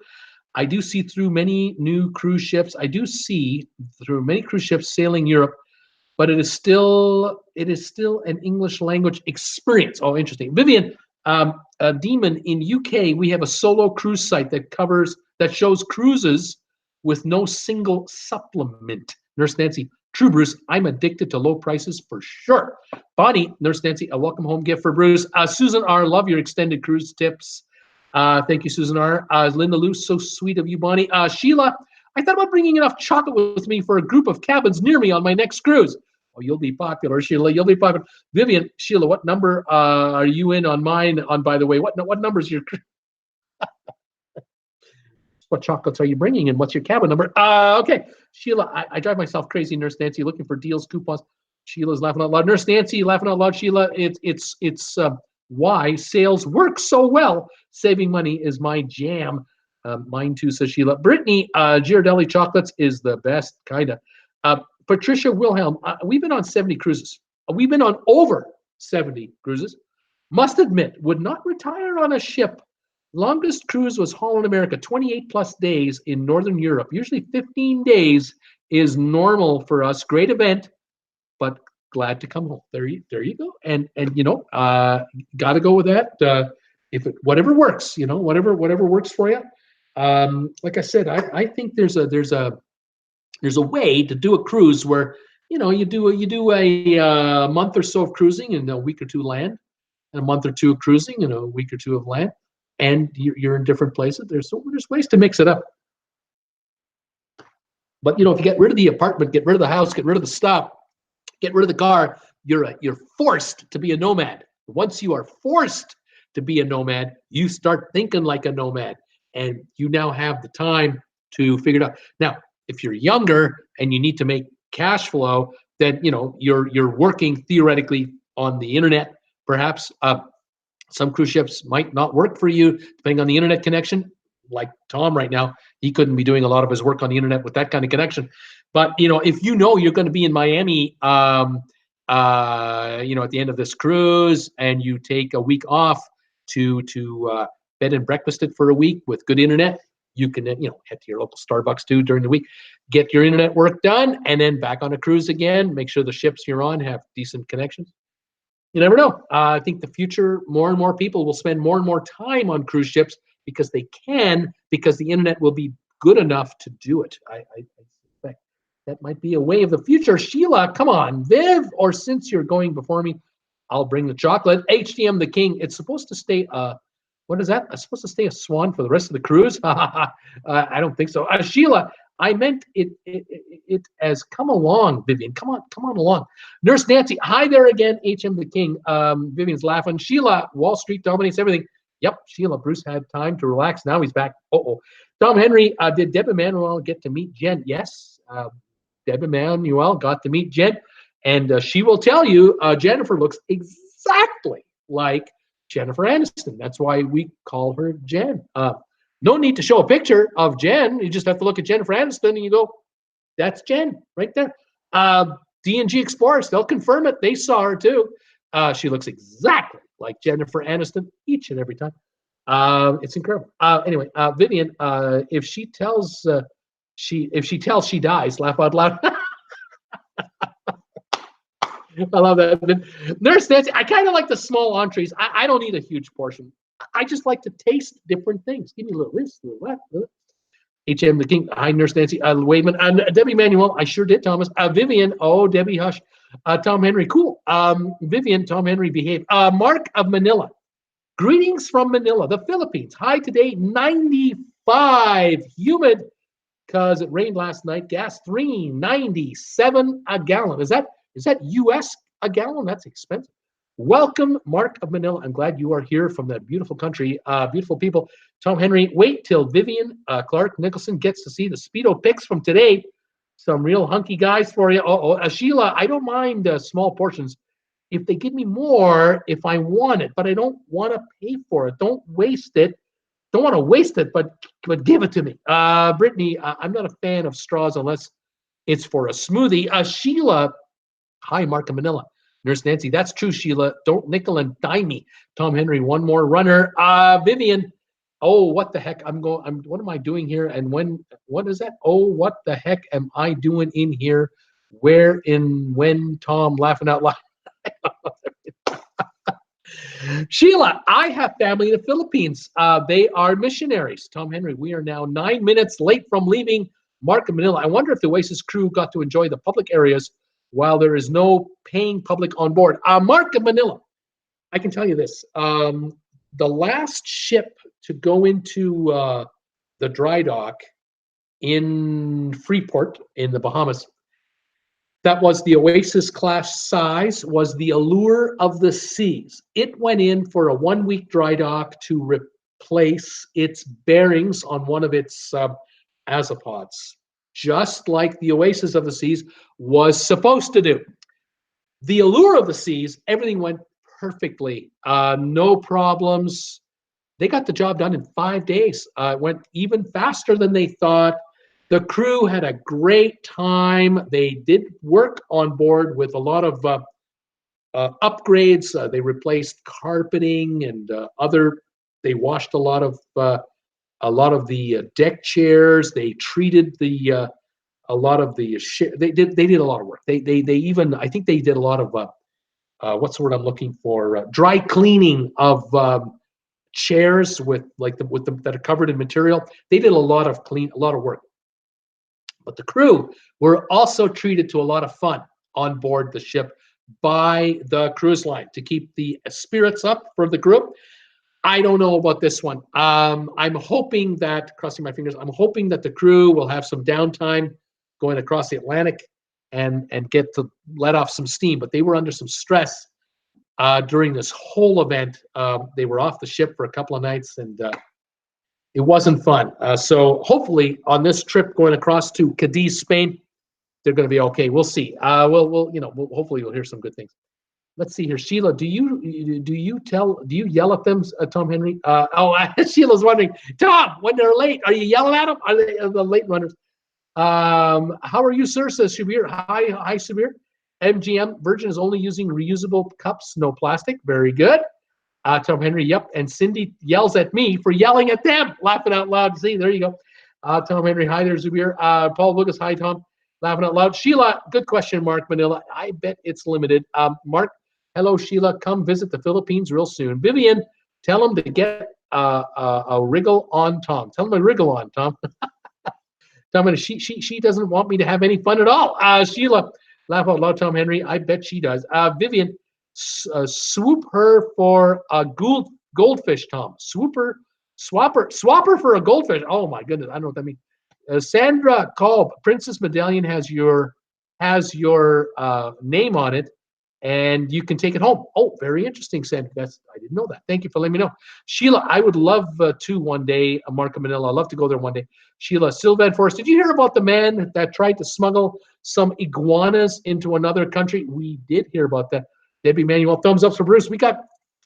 I do see through many new cruise ships. I do see through many cruise ships sailing Europe, but it is still an English language experience. Oh, interesting. Vivian, Demon, in UK, we have a solo cruise site that shows cruises with no single supplement. Nurse Nancy, true, Bruce. I'm addicted to low prices for sure. Bonnie, Nurse Nancy, a welcome home gift for Bruce. Susan R, love your extended cruise tips. Thank you, Susan R. Linda Lou, so sweet of you, Bonnie. Sheila, I thought about bringing enough chocolate with me for a group of cabins near me on my next cruise. Oh, you'll be popular, Sheila. You'll be popular. Vivian, Sheila, what number are you in on mine? By the way, what number is your? What chocolates are you bringing, and what's your cabin number? Okay, Sheila, I drive myself crazy. Nurse Nancy, looking for deals, coupons. Sheila's laughing out loud. Nurse Nancy, laughing out loud. Sheila, it's why sales work so well. Saving money is my jam. Mine too, says Sheila. Brittany, Girardelli chocolates is the best, kind of. Patricia Wilhelm, we've been on 70 cruises. We've been on over 70 cruises. Must admit, would not retire on a ship. Longest cruise was Holland America, 28 plus days in Northern Europe. Usually 15 days is normal for us. Great event, but glad to come home. There you go. And you know, got to go with that. Whatever works, you know, whatever works for you. Like I said, I think there's a way to do a cruise where, you know, you do a month or so of cruising and a week or two land, and a month or two of cruising and a week or two of land, and you're in different places. There's ways to mix it up. But you know, if you get rid of the apartment, get rid of the house, get rid of the stuff, get rid of the car, you're forced to be a nomad. Once you are forced to be a nomad, you start thinking like a nomad, and you now have the time to figure it out. Now, if you're younger and you need to make cash flow, then you know you're working theoretically on the internet. Perhaps some cruise ships might not work for you depending on the internet connection. Like Tom right now, he couldn't be doing a lot of his work on the internet with that kind of connection. But you know, if you know you're going to be in Miami, you know, at the end of this cruise, and you take a week off to bed and breakfast it for a week with good internet, you can, you know, head to your local Starbucks too during the week, get your internet work done, and then back on a cruise again. Make sure the ships you're on have decent connections. You never know. I think the future, more and more people will spend more and more time on cruise ships because they can, because the internet will be good enough to do it. I suspect that might be a way of the future. Sheila, come on, Viv, or since you're going before me, I'll bring the chocolate. HTM the King. It's supposed to stay. What is that? It's supposed to stay a swan for the rest of the cruise. I don't think so. Sheila, I meant it as come along, Vivian. Come on along. Nurse Nancy, hi there again. HM the King. Vivian's laughing. Sheila, Wall Street dominates everything. Yep, Sheila. Bruce had time to relax. Now he's back. Tom Henry, did Deb Emanuel get to meet Jen? Yes, Deb Emanuel got to meet Jen, and she will tell you Jennifer looks exactly like Jennifer Aniston. That's why we call her Jen. No need to show a picture of Jen. You just have to look at Jennifer Aniston and you go, that's Jen right there. D&G Explorers, they'll confirm it. They saw her too. She looks exactly like Jennifer Aniston each and every time. It's incredible. Anyway, Vivian, if she tells she dies, laugh out loud. I love that. Nurse Nancy, I kind of like the small entrees. I don't need a huge portion. I just like to taste different things. Give me a little this, a little that. HM the King. Hi, Nurse Nancy. Wayman. Debbie Manuel. I sure did, Thomas. Vivian. Oh, Debbie, hush. Tom Henry. Cool. Vivian, Tom Henry, behave. Mark of Manila. Greetings from Manila, the Philippines. High today, 95. Humid because it rained last night. Gas, $3.97 a gallon. Is that US a gallon? That's expensive. Welcome, Mark of Manila. I'm glad you are here from that beautiful country. Beautiful people. Tom Henry, wait till Vivian Clark Nicholson gets to see the Speedo pics from today. Some real hunky guys for you. Sheila, I don't mind small portions if they give me more if I want it, but I don't want to pay for it. Don't waste it. Don't want to waste it, but give it to me. Brittany, I'm not a fan of straws unless it's for a smoothie. Sheila, hi, Mark of Manila. Nurse Nancy, that's true, Sheila. Don't nickel and dime me. Tom Henry, one more runner. Vivian, oh, what the heck? What am I doing here? And what is that? Oh, what the heck am I doing in here? When, Tom, laughing out loud. Sheila, I have family in the Philippines. They are missionaries. Tom Henry, we are now 9 minutes late from leaving Mark of Manila. I wonder if the Oasis crew got to enjoy the public areas while there is no paying public on board. Mark of Manila, I can tell you this. The last ship to go into the dry dock in Freeport in the Bahamas, that was the Oasis class size, was the Allure of the Seas. It went in for a 1-week dry dock to replace its bearings on one of its azipods, just like the Oasis of the Seas was supposed to do. The Allure of the Seas, everything went perfectly. No problems. They got the job done in 5 days. It went even faster than they thought. The crew had a great time. They did work on board with a lot of upgrades. They replaced carpeting and they washed a lot of the deck chairs. They treated a lot of the they did a lot of work. They even, I think they did a lot of what's the word I'm looking for? Dry cleaning of chairs with that are covered in material. They did a lot of work. But the crew were also treated to a lot of fun on board the ship by the cruise line to keep the spirits up for the group. I don't know about this one. I'm hoping that, crossing my fingers, I'm hoping that the crew will have some downtime going across the Atlantic and get to let off some steam. But they were under some stress during this whole event. They were off the ship for a couple of nights, and it wasn't fun. So hopefully on this trip going across to Cadiz, Spain, they're going to be okay. We'll see. Hopefully we'll hear some good things. Let's see here. Sheila, do you yell at them, Tom Henry? Sheila's wondering, Tom, when they're late, are you yelling at them? Are they the late runners? How are you, sir? Says Shabir. Hi, Shabir. MGM Virgin is only using reusable cups, no plastic. Very good. Tom Henry, yep. And Cindy yells at me for yelling at them, laughing out loud. See, there you go. Tom Henry, hi there, Zubir. Paul Lucas, hi, Tom, laughing out loud. Sheila, good question, Mark Manila. I bet it's limited. Mark, hello, Sheila. Come visit the Philippines real soon. Vivian, tell him to get a wriggle on Tom. Tell him to wriggle on Tom. Tom, she doesn't want me to have any fun at all. Sheila, laugh out loud, Tom Henry. I bet she does. Vivian, Swoop her for a goldfish, Tom. Swapper for a goldfish. Oh my goodness, I don't know what that means. Sandra Kolb, Princess Medallion has your name on it, and you can take it home. Oh, very interesting, Sandra. I didn't know that. Thank you for letting me know. Sheila, I would love to one day, Marco Manila. I'd love to go there one day. Sheila, Sylvan Forest, did you hear about the man that tried to smuggle some iguanas into another country? We did hear about that. Debbie Manuel, thumbs up for Bruce. We got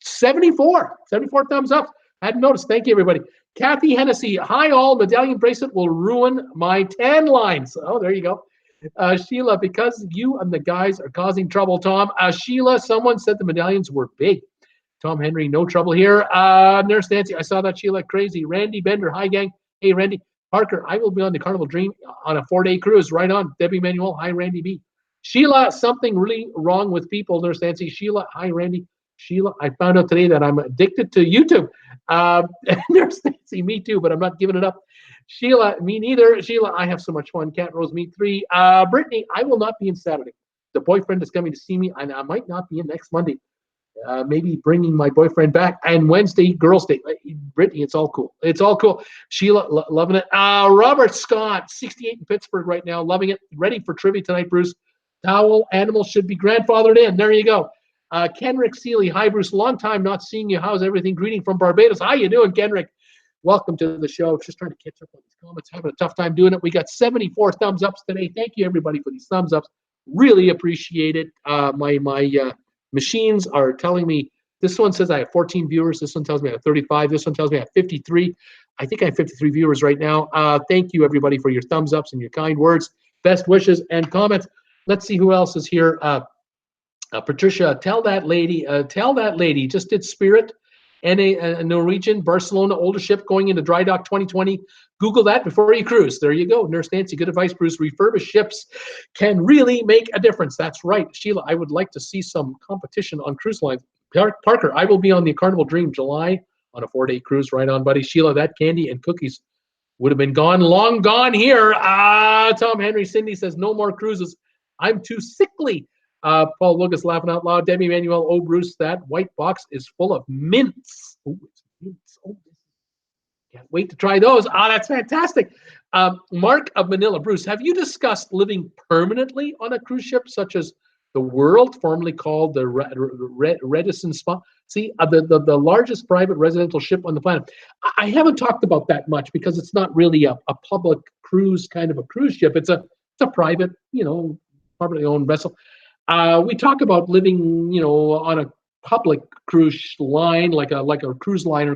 74 thumbs up. Hadn't noticed. Thank you, everybody. Kathy Hennessy, hi all. Medallion bracelet will ruin my tan lines. Oh, there you go. Sheila, because you and the guys are causing trouble, Tom. Sheila, someone said the medallions were big. Tom Henry, no trouble here. Nurse Nancy, I saw that, Sheila. Crazy. Randy Bender, hi gang. Hey, Randy. Parker, I will be on the Carnival Dream on a 4-day cruise. Right on. Debbie Manuel, hi, Randy B. Sheila, something really wrong with people. Nurse Nancy, Sheila, hi, Randy. Sheila, I found out today that I'm addicted to YouTube. Nurse Nancy, me too, but I'm not giving it up. Sheila, me neither. Sheila, I have so much fun. Cat Rose, me 3. Brittany, I will not be in Saturday. The boyfriend is coming to see me, and I might not be in next Monday. Maybe bringing my boyfriend back. And Wednesday, girls' day. Brittany, it's all cool. It's all cool. Sheila, loving it. Robert Scott, 68 in Pittsburgh right now, loving it. Ready for trivia tonight, Bruce. Towel animals should be grandfathered in. There you go. Kenrick Seeley, hi, Bruce. Long time not seeing you. How's everything? Greeting from Barbados. How you doing, Kenrick? Welcome to the show. Just trying to catch up on these comments. Having a tough time doing it. We got 74 thumbs ups today. Thank you, everybody, for these thumbs ups. Really appreciate it. My machines are telling me, this one says I have 14 viewers. This one tells me I have 35. This one tells me I have 53. I think I have 53 viewers right now. Thank you, everybody, for your thumbs ups and your kind words, best wishes, and comments. Let's see who else is here. Patricia, tell that lady, just did Spirit and a Norwegian Barcelona older ship going into dry dock 2020. Google that before you cruise. There you go. Nurse Nancy, good advice, Bruce. Refurbished ships can really make a difference. That's right. Sheila, I would like to see some competition on cruise lines. Parker, I will be on the Carnival Dream July on a 4-day cruise. Right on, buddy. Sheila, that candy and cookies would have been gone, long gone here. Tom Henry, Cindy says, no more cruises. I'm too sickly. Paul Lucas laughing out loud. Debbie Manuel, oh, Bruce, that white box is full of mints. Oh, it's mints. Oh, can't wait to try those. That's fantastic. Mark of Manila, Bruce, have you discussed living permanently on a cruise ship such as the World, formerly called the Redison Spa? See, the largest private residential ship on the planet. I haven't talked about that much because it's not really a public cruise kind of a cruise ship. It's a private, privately owned vessel. We talk about living, on a public cruise line, like a cruise line.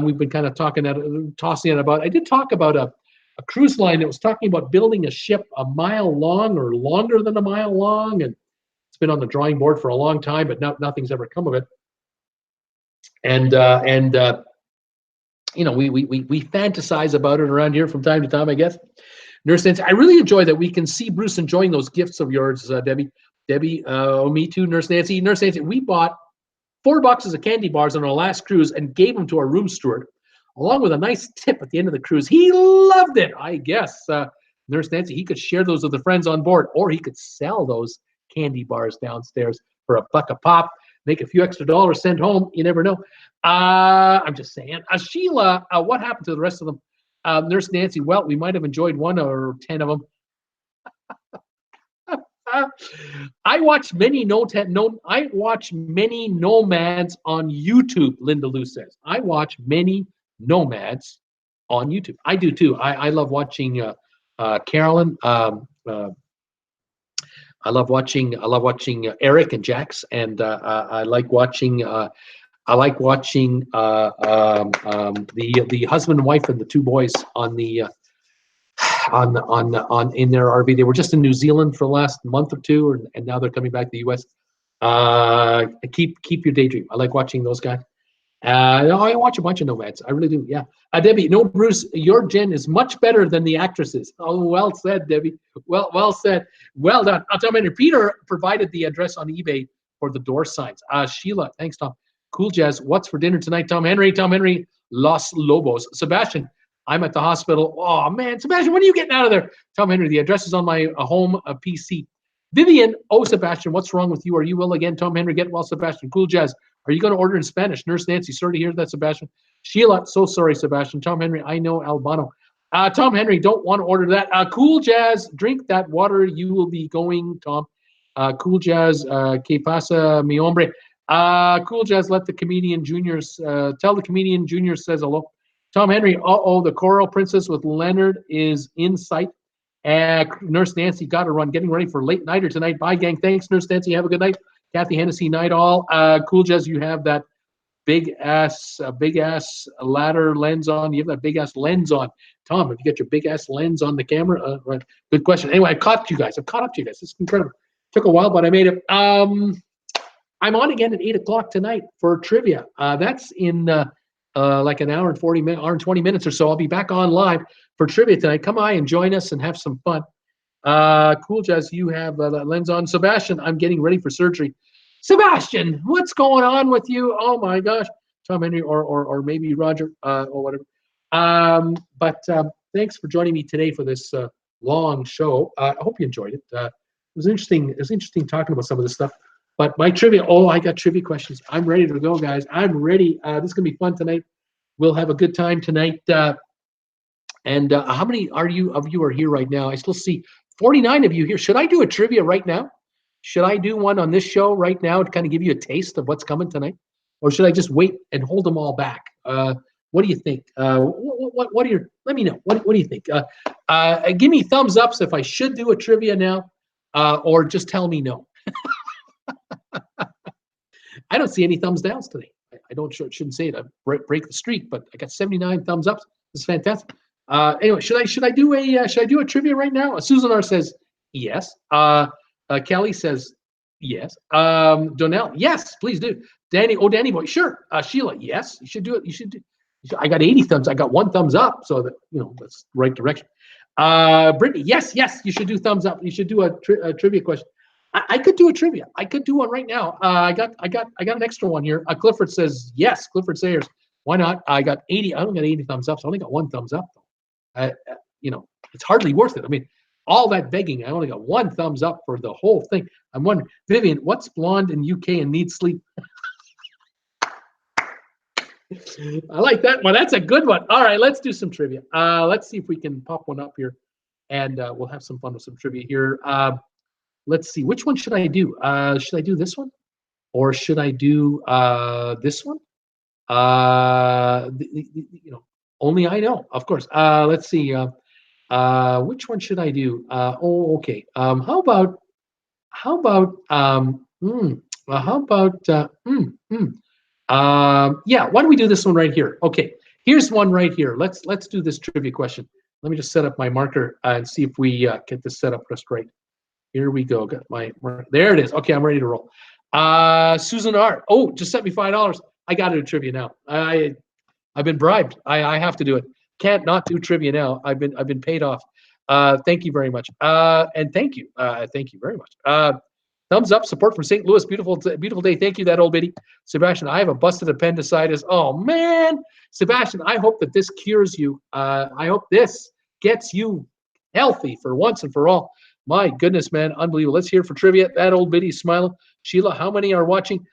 We've been kind of tossing it about. I did talk about a cruise line that was talking about building a ship a mile long or longer than a mile long, and it's been on the drawing board for a long time, but nothing's ever come of it. And we fantasize about it around here from time to time, I guess. Nurse Nancy, I really enjoy that we can see Bruce enjoying those gifts of yours, Debbie. Debbie, me too, Nurse Nancy. Nurse Nancy, we bought 4 boxes of candy bars on our last cruise and gave them to our room steward, along with a nice tip at the end of the cruise. He loved it, I guess. Nurse Nancy, he could share those with the friends on board, or he could sell those candy bars downstairs for $1 a pop, make a few extra dollars, send home. You never know. I'm just saying. Sheila, what happened to the rest of them? Nurse Nancy, well, we might have enjoyed 1 or 10 of them. I watch many nomads on YouTube, Linda Lou says. I watch many nomads on YouTube. I do too. I love watching Carolyn. I love watching Eric and Jax, and I like watching the husband and wife and the 2 boys on in their RV. They were just in New Zealand for the last month or 2, and now they're coming back to the US. Keep your daydream. I like watching those guys. I watch a bunch of nomads. I really do. Yeah. Debbie, no, Bruce, your Jen is much better than the actresses. Oh, well said, Debbie. Well said. Well done. I'll tell you, Peter provided the address on eBay for the door signs. Sheila, thanks, Tom. Cool Jazz, what's for dinner tonight? Tom Henry, Los Lobos. Sebastian, I'm at the hospital. Oh, man, Sebastian, when are you getting out of there? Tom Henry, the address is on my home PC. Vivian, oh, Sebastian, what's wrong with you? Are you ill again? Tom Henry, get well, Sebastian. Cool Jazz, are you going to order in Spanish? Nurse Nancy, sorry to hear that, Sebastian. Sheila, so sorry, Sebastian. Tom Henry, I know Albano. Tom Henry, don't want to order that. Cool Jazz, drink that water. You will be going, Tom. Cool Jazz, que pasa, mi hombre. Cool Jazz, let the comedian juniors, tell the comedian juniors says hello. Tom Henry, uh-oh, the Coral Princess with Leonard is in sight. Nurse Nancy got to run, getting ready for late nighter tonight. Bye, gang. Thanks, Nurse Nancy. Have a good night. Kathy Hennessy, night all. Cool Jazz, you have that big ass ladder lens on. You have that big ass lens on. Tom, have you got your big ass lens on the camera? Right. Good question. Anyway, I've caught up to you guys. This is incredible. Took a while, but I made it. I'm on again at 8 o'clock tonight for trivia. That's in like an hour and 40 minutes, hour and 20 minutes or so. I'll be back on live for trivia tonight. Come by and join us and have some fun. Cool Jazz, you have that lens on. Sebastian, I'm getting ready for surgery. Sebastian, what's going on with you? Oh my gosh. Tom Henry or maybe Roger or whatever. But thanks for joining me today for this long show. I hope you enjoyed it. It was interesting. It was interesting talking about some of this stuff. But my trivia, I got trivia questions. I'm ready to go, guys. I'm ready. This is going to be fun tonight. We'll have a good time tonight. And how many of you are here right now? I still see 49 of you here. Should I do a trivia right now? Should I do one on this show right now to kind of give you a taste of what's coming tonight? Or should I just wait and hold them all back? What do you think? What are your, let me know. What do you think? Give me thumbs ups if I should do a trivia now, or just tell me no. I don't see any thumbs downs today. I shouldn't say it. I break the streak, but I got 79 thumbs ups. This is fantastic. Anyway, should I do a trivia right now? Susan R says yes. Kelly says yes. Donnell, yes, please do. Danny boy, sure. Sheila, yes, you should do it. I got 80 thumbs. I got 1 thumbs up, so that that's the right direction. Brittany, yes, you should do thumbs up. You should do a trivia question. I could do a trivia. I could do one right now. I got an extra one here. Clifford says yes. Clifford Sayers, why not? I got 80. I only got 80 thumbs up, so I only got 1 thumbs up. It's hardly worth it. I mean, all that begging, I only got 1 thumbs up for the whole thing. I'm wondering, Vivian, what's blonde in UK and needs sleep? I like that one. That's a good one. All right, let's do some trivia. Let's see if we can pop one up here, and we'll have some fun with some trivia here. Let's see, which one should I do? Should I do this one, or should I do this one? Only I know, of course. Let's see. Which one should I do? Okay. How about? Yeah. Why don't we do this one right here? Okay. Here's one right here. Let's do this trivia question. Let me just set up my marker and see if we get this set up just right. Here we go. Got my marker. There it is. Okay, I'm ready to roll. Susan R. Oh, just sent me $5. I got to do trivia now. I've been bribed. I have to do it. Can't not do trivia now. I've been paid off. Thank you very much. And thank you very much. Thumbs up. Support from St. Louis. Beautiful day. Thank you, that old biddy. Sebastian, I have a busted appendicitis. Oh man, Sebastian, I hope that this cures you. I hope this gets you healthy for once and for all. My goodness, man, unbelievable. Let's hear for trivia. That old biddy smiling. Sheila, how many are watching?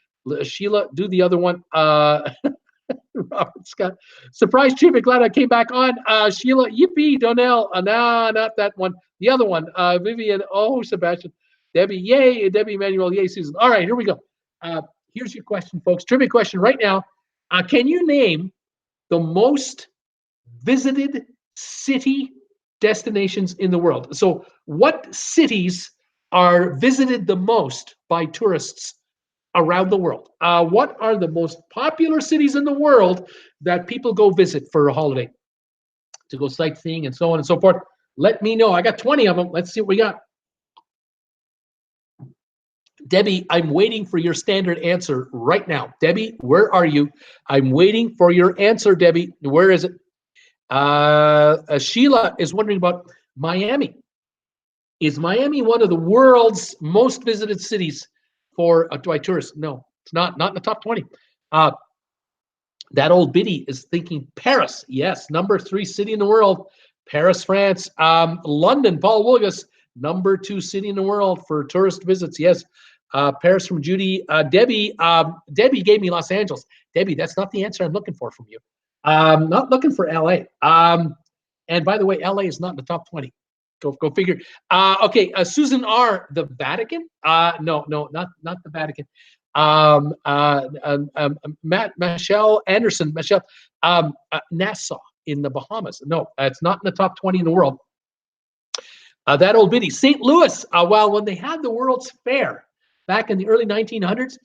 Sheila, do the other one. Robert Scott, surprise trivia. Glad I came back on. Sheila, yippee. Donnell, nah, not that one. The other one. Vivian, oh, Sebastian. Debbie, yay. Debbie Emanuel, yay. Susan. All right, here we go. Here's your question, folks. Trivia question right now. Can you name the most visited city destinations in the world? So what cities are visited the most by tourists around the world? What are the most popular cities in the world that people go visit for a holiday, to go sightseeing and so on and so forth? Let me know. I got 20 of them. Let's see what we got. Debbie, I'm waiting for your standard answer right now. Debbie, where are you? I'm waiting for your answer, Debbie. Where is it? Sheila is wondering about Miami. Is Miami one of the world's most visited cities for by tourists? No, it's not in the top 20. That old biddy is thinking Paris. Yes, number 3 city in the world, Paris, France. London, Paul Wilgus, Number 2 city in the world for tourist visits. Yes. Paris from Judy. Debbie. Debbie gave me Los Angeles. Debbie, that's not the answer I'm looking for from you. Not looking for LA. And by the way, LA is not in the top 20. Go figure. Okay, Susan R. The Vatican? No, not the Vatican. Michelle Anderson. Nassau in the Bahamas. No, it's not in the top 20 in the world. That old biddy. St. Louis. Well, when they had the World's Fair back in the early 1900s,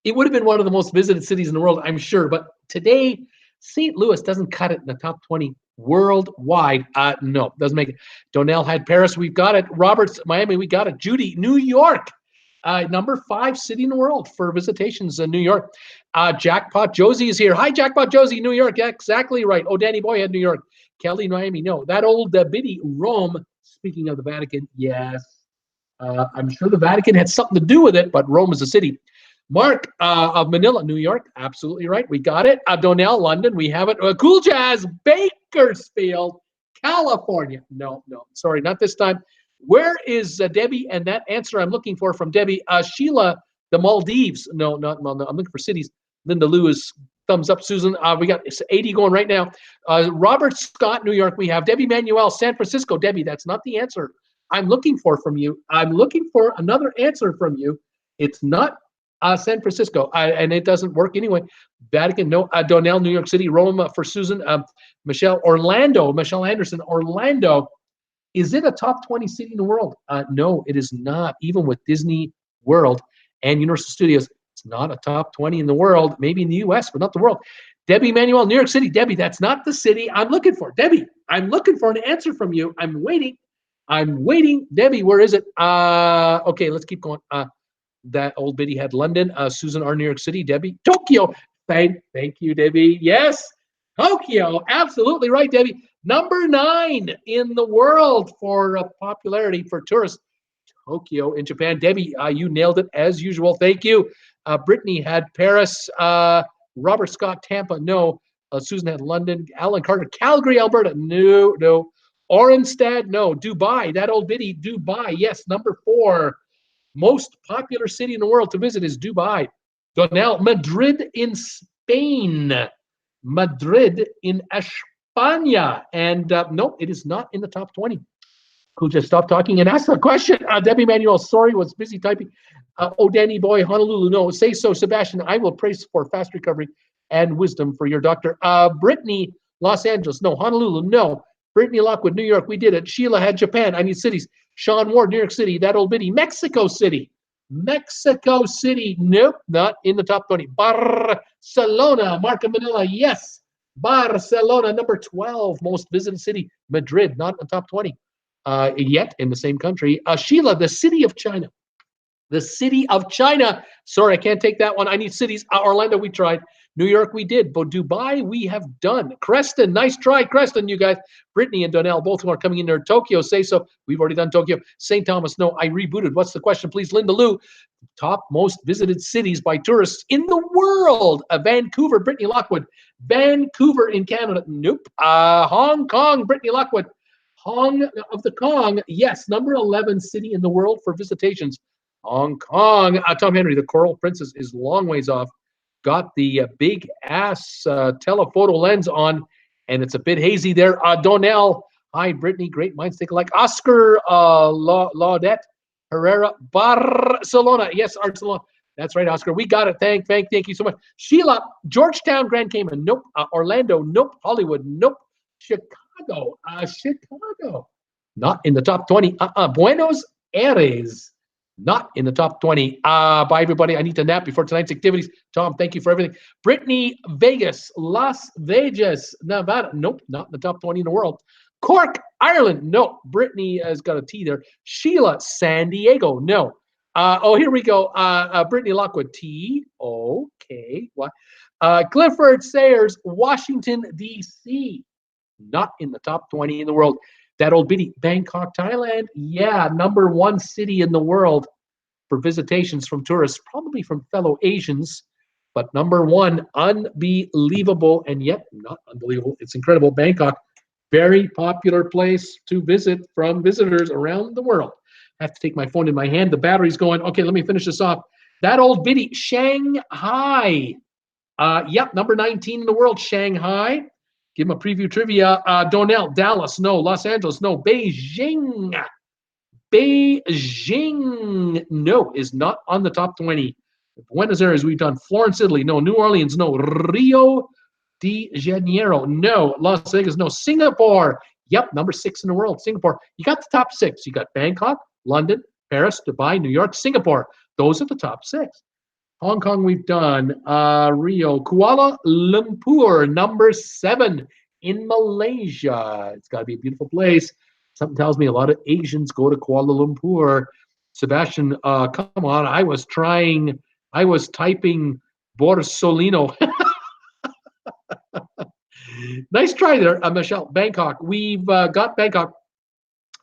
it would have been one of the most visited cities in the world, I'm sure. But today, St. Louis doesn't cut it in the top 20 worldwide. No, doesn't make it. Donnell had Paris. We've got it. Roberts, Miami. We got it. Judy, New York. Number 5 city in the world for visitations in New York. Jackpot Josie is here. Hi, Jackpot Josie, New York. Exactly right. Oh, Danny Boy had New York. Kelly, Miami. No, that old biddy, Rome. Speaking of the Vatican, yes. I'm sure the Vatican had something to do with it, but Rome is a city. Mark of Manila, New York. Absolutely right. We got it. Donnell, London. We have it. Cool Jazz, Bakersfield, California. No, sorry, not this time. Where is Debbie? And that answer I'm looking for from Debbie. Sheila, the Maldives. No, not Maldives. I'm looking for cities. Linda Lou is thumbs up. Susan, we got 80 going right now. Robert Scott, New York. We have Debbie Manuel, San Francisco. Debbie, that's not the answer I'm looking for from you. I'm looking for another answer from you. It's not San Francisco, and it doesn't work anyway. Vatican, no. Donnell, New York City. Rome for Susan. Michelle, Orlando. Michelle Anderson, Orlando. Is it a top 20 city in the world? No, it is not. Even with Disney World and Universal Studios, it's not a top 20 in the world. Maybe in the U.S., but not the world. Debbie Manuel, New York City. Debbie, that's not the city I'm looking for. Debbie, I'm looking for an answer from you. I'm waiting. Debbie, where is it? Okay, let's keep going. That old biddy had London. Susan R. New York City. Debbie, Tokyo. Thank you, Debbie. Yes, Tokyo. Absolutely right, Debbie. Number 9 in the world for popularity for tourists. Tokyo in Japan. Debbie, you nailed it as usual. Thank you. Brittany had Paris. Robert Scott, Tampa. No. Susan had London. Alan Carter, Calgary, Alberta. No. Orenstad. No. Dubai. That old biddy. Dubai. Yes. Number 4. Most popular city in the world to visit is Dubai. Donnell, Madrid in Spain. Madrid in España. And no, it is not in the top 20. Could just stop talking and ask a question. Debbie Manuel, sorry, was busy typing. Danny Boy, Honolulu, no. Say so, Sebastian. I will pray for fast recovery and wisdom for your doctor. Brittany, Los Angeles, no. Honolulu, no. Brittany Lockwood, New York, we did it. Sheila had Japan. I need cities. Sean Ward, New York City. That old biddy. Mexico City. Nope, not in the top 20. Barcelona, Marca Manila, yes. Barcelona, number 12, most visited city. Madrid, not in the top 20. Yet in the same country. Sheila, the city of China. The city of China. Sorry, I can't take that one. I need cities. Orlando, we tried. New York, we did. But Dubai, we have done. Creston, nice try, Creston, you guys. Brittany and Donnell, both are coming in there. Tokyo, say so. We've already done Tokyo. St. Thomas, no, I rebooted. What's the question, please? Linda Lou, top most visited cities by tourists in the world. Vancouver, Brittany Lockwood. Vancouver in Canada, nope. Hong Kong, Brittany Lockwood. Hong of the Kong, yes, number 11 city in the world for visitations. Hong Kong. Tom Henry, the Coral Princess is long ways off. Got the big ass telephoto lens on, and it's a bit hazy there. Donnell, hi, Brittany, great minds think alike. Oscar Laudette Herrera, Barcelona. Yes, Barcelona. That's right, Oscar. We got it. Thank you so much. Sheila, Georgetown, Grand Cayman. Nope. Orlando. Nope. Hollywood. Nope. Chicago. Not in the top 20. Buenos Aires. Not in the top 20. Bye, everybody. I need to nap before tonight's activities. Tom, thank you for everything. Brittany, Vegas. Las Vegas, Nevada. Nope, not in the top 20 in the world. Cork, Ireland. No. Brittany has got a T there. Sheila, San Diego. No. Here we go. Brittany Lockwood, T. Okay. What? Clifford Sayers, Washington, D.C. Not in the top 20 in the world. That old biddy, Bangkok, Thailand. Yeah, number 1 city in the world for visitations from tourists, probably from fellow Asians, but number 1, unbelievable, and yet not unbelievable. It's incredible. Bangkok. Very popular place to visit from visitors around the world. I have to take my phone in my hand. The battery's going. Okay, let me finish this off. That old biddy, Shanghai. Yep, number 19 in the world, Shanghai. Give him a preview trivia. Donnell, Dallas, no. Los Angeles, no. Beijing. Beijing, no, is not on the top 20. Buenos Aires, we've done. Florence, Italy, no. New Orleans, no. Rio de Janeiro, no. Las Vegas, no. Singapore, yep, number 6 in the world. Singapore, you got the top 6. You got Bangkok, London, Paris, Dubai, New York, Singapore. Those are the top 6. Hong Kong, we've done. Rio, Kuala Lumpur, number 7 in Malaysia. It's got to be a beautiful place. Something tells me a lot of Asians go to Kuala Lumpur. Sebastian, come on. I was typing Borsolino. Nice try there, Michelle. Bangkok. We've got Bangkok.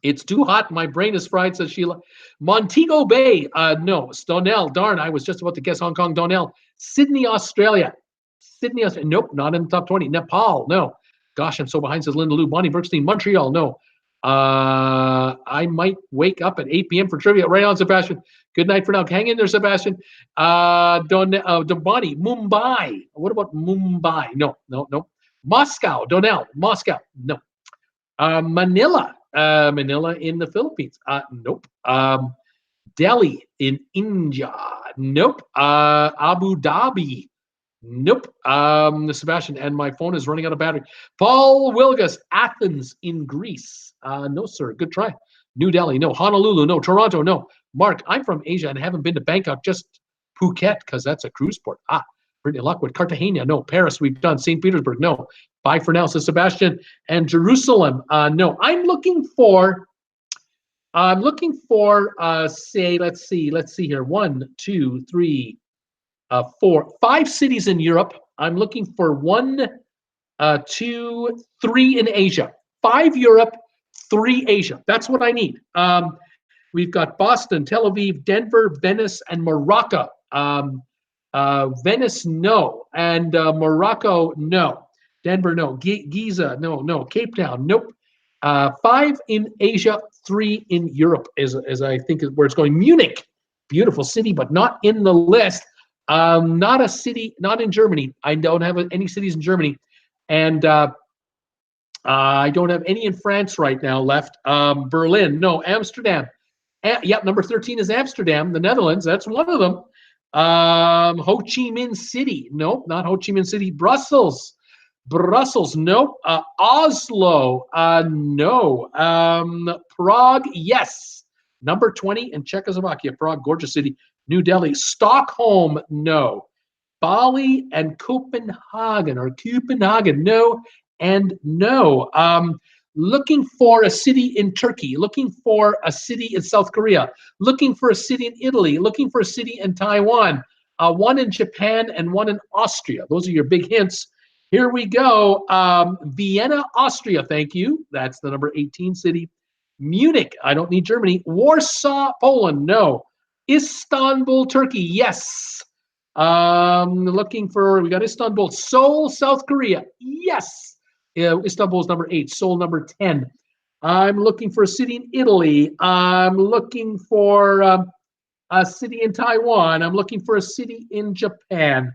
It's too hot. My brain is fried, says Sheila. Montego Bay. No. Donnell. Darn, I was just about to guess Hong Kong. Donnell. Sydney, Australia. Sydney, Australia. Nope, not in the top 20. Nepal. No. Gosh, I'm so behind, says Linda Lou. Bonnie Brookstein. Montreal. No. I might wake up at 8 p.m. for trivia. Right on, Sebastian. Good night for now. Hang in there, Sebastian. Bonnie. Mumbai. What about Mumbai? No. Moscow. Donnell. Moscow. No. Manila. Manila in the Philippines. Nope. Delhi in India. Nope. Abu Dhabi. Nope. Sebastian, and my phone is running out of battery. Paul Wilgus, Athens in Greece. No, sir. Good try. New Delhi. No. Honolulu. No. Toronto. No. Mark, I'm from Asia and haven't been to Bangkok, just Phuket, because that's a cruise port. Brittany Lockwood. Cartagena. No. Paris, we've done. St. Petersburg. No. Bye for now, says Sebastian. And Jerusalem. No. I'm looking for, say, let's see here. 1, 2, 3, 4, 5 cities in Europe. I'm looking for 1, 2, 3 in Asia. 5 Europe, 3 Asia. That's what I need. We've got Boston, Tel Aviv, Denver, Venice, and Morocco. Venice, no. And Morocco, no. Denver, no. Giza, no. Cape Town, nope. 5 in Asia, 3 in Europe is I think is where it's going. Munich, beautiful city, but not in the list. Not a city, not in Germany. I don't have any cities in Germany. And I don't have any in France right now left. Berlin, no. Amsterdam. Yep, number 13 is Amsterdam, the Netherlands. That's one of them. Ho Chi Minh City. Nope, not Ho Chi Minh City. Brussels, nope. Oslo, no. Prague, yes. Number 20 in Czechoslovakia. Prague, gorgeous city. New Delhi. Stockholm, no. Bali and Copenhagen, no and no. Looking for a city in Turkey, looking for a city in South Korea, looking for a city in Italy, looking for a city in Taiwan, 1 in Japan and 1 in Austria. Those are your big hints. Here we go. Vienna, Austria, thank you. That's the number 18 city. Munich, I don't need Germany. Warsaw, Poland, no. Istanbul, Turkey, yes. Looking for, we got Istanbul. Seoul, South Korea, yes. Istanbul is number 8. Seoul, number 10. I'm looking for a city in Italy. I'm looking for a city in Taiwan. I'm looking for a city in Japan.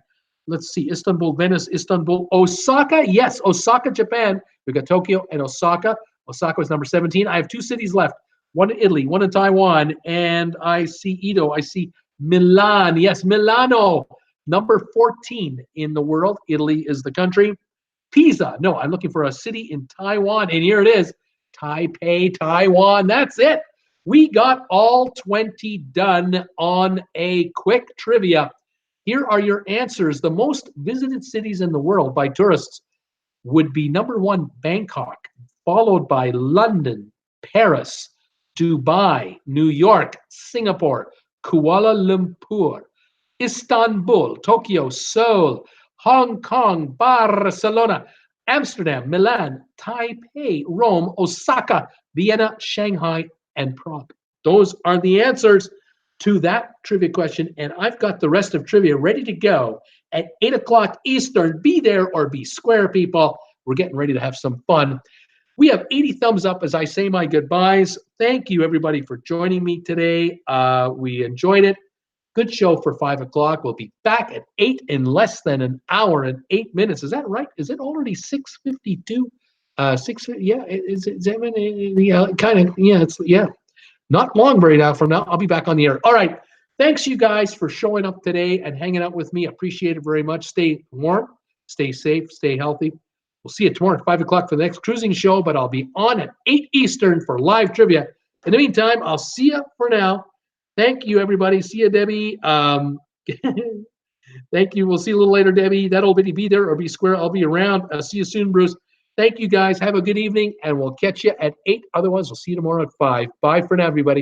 Let's see, Istanbul, Venice, Istanbul, Osaka. Yes, Osaka, Japan. We got Tokyo and Osaka. Osaka is number 17. I have 2 cities left. 1 in Italy, 1 in Taiwan. And I see Edo. I see Milan. Yes, Milano. Number 14 in the world. Italy is the country. Pisa. No, I'm looking for a city in Taiwan. And here it is. Taipei, Taiwan. That's it. We got all 20 done on a quick trivia. Here are your answers. The most visited cities in the world by tourists would be number 1, Bangkok, followed by London, Paris, Dubai, New York, Singapore, Kuala Lumpur, Istanbul, Tokyo, Seoul, Hong Kong, Barcelona, Amsterdam, Milan, Taipei, Rome, Osaka, Vienna, Shanghai, and Prague. Those are the answers to that trivia question, and I've got the rest of trivia ready to go at 8 o'clock Eastern. Be there or be square, people. We're getting ready to have some fun. We have 80 thumbs up as I say my goodbyes. Thank you, everybody, for joining me today. We enjoyed it. Good show for 5 o'clock. We'll be back at 8 in less than an hour and 8 minutes. Is that right? Is it already 6:52? 6, yeah, is it, yeah, kind of, yeah, it's, yeah. Not long very now from now. I'll be back on the air. All right. Thanks, you guys, for showing up today and hanging out with me. Appreciate it very much. Stay warm, stay safe, stay healthy. We'll see you tomorrow at 5 o'clock for the next cruising show, but I'll be on at 8 Eastern for live trivia. In the meantime, I'll see you for now. Thank you, everybody. See you, Debbie. Thank you. We'll see you a little later, Debbie. That'll be there or be square. I'll be around. I'll see you soon, Bruce. Thank you, guys. Have a good evening, and we'll catch you at 8. Otherwise, we'll see you tomorrow at 5. Bye for now, everybody.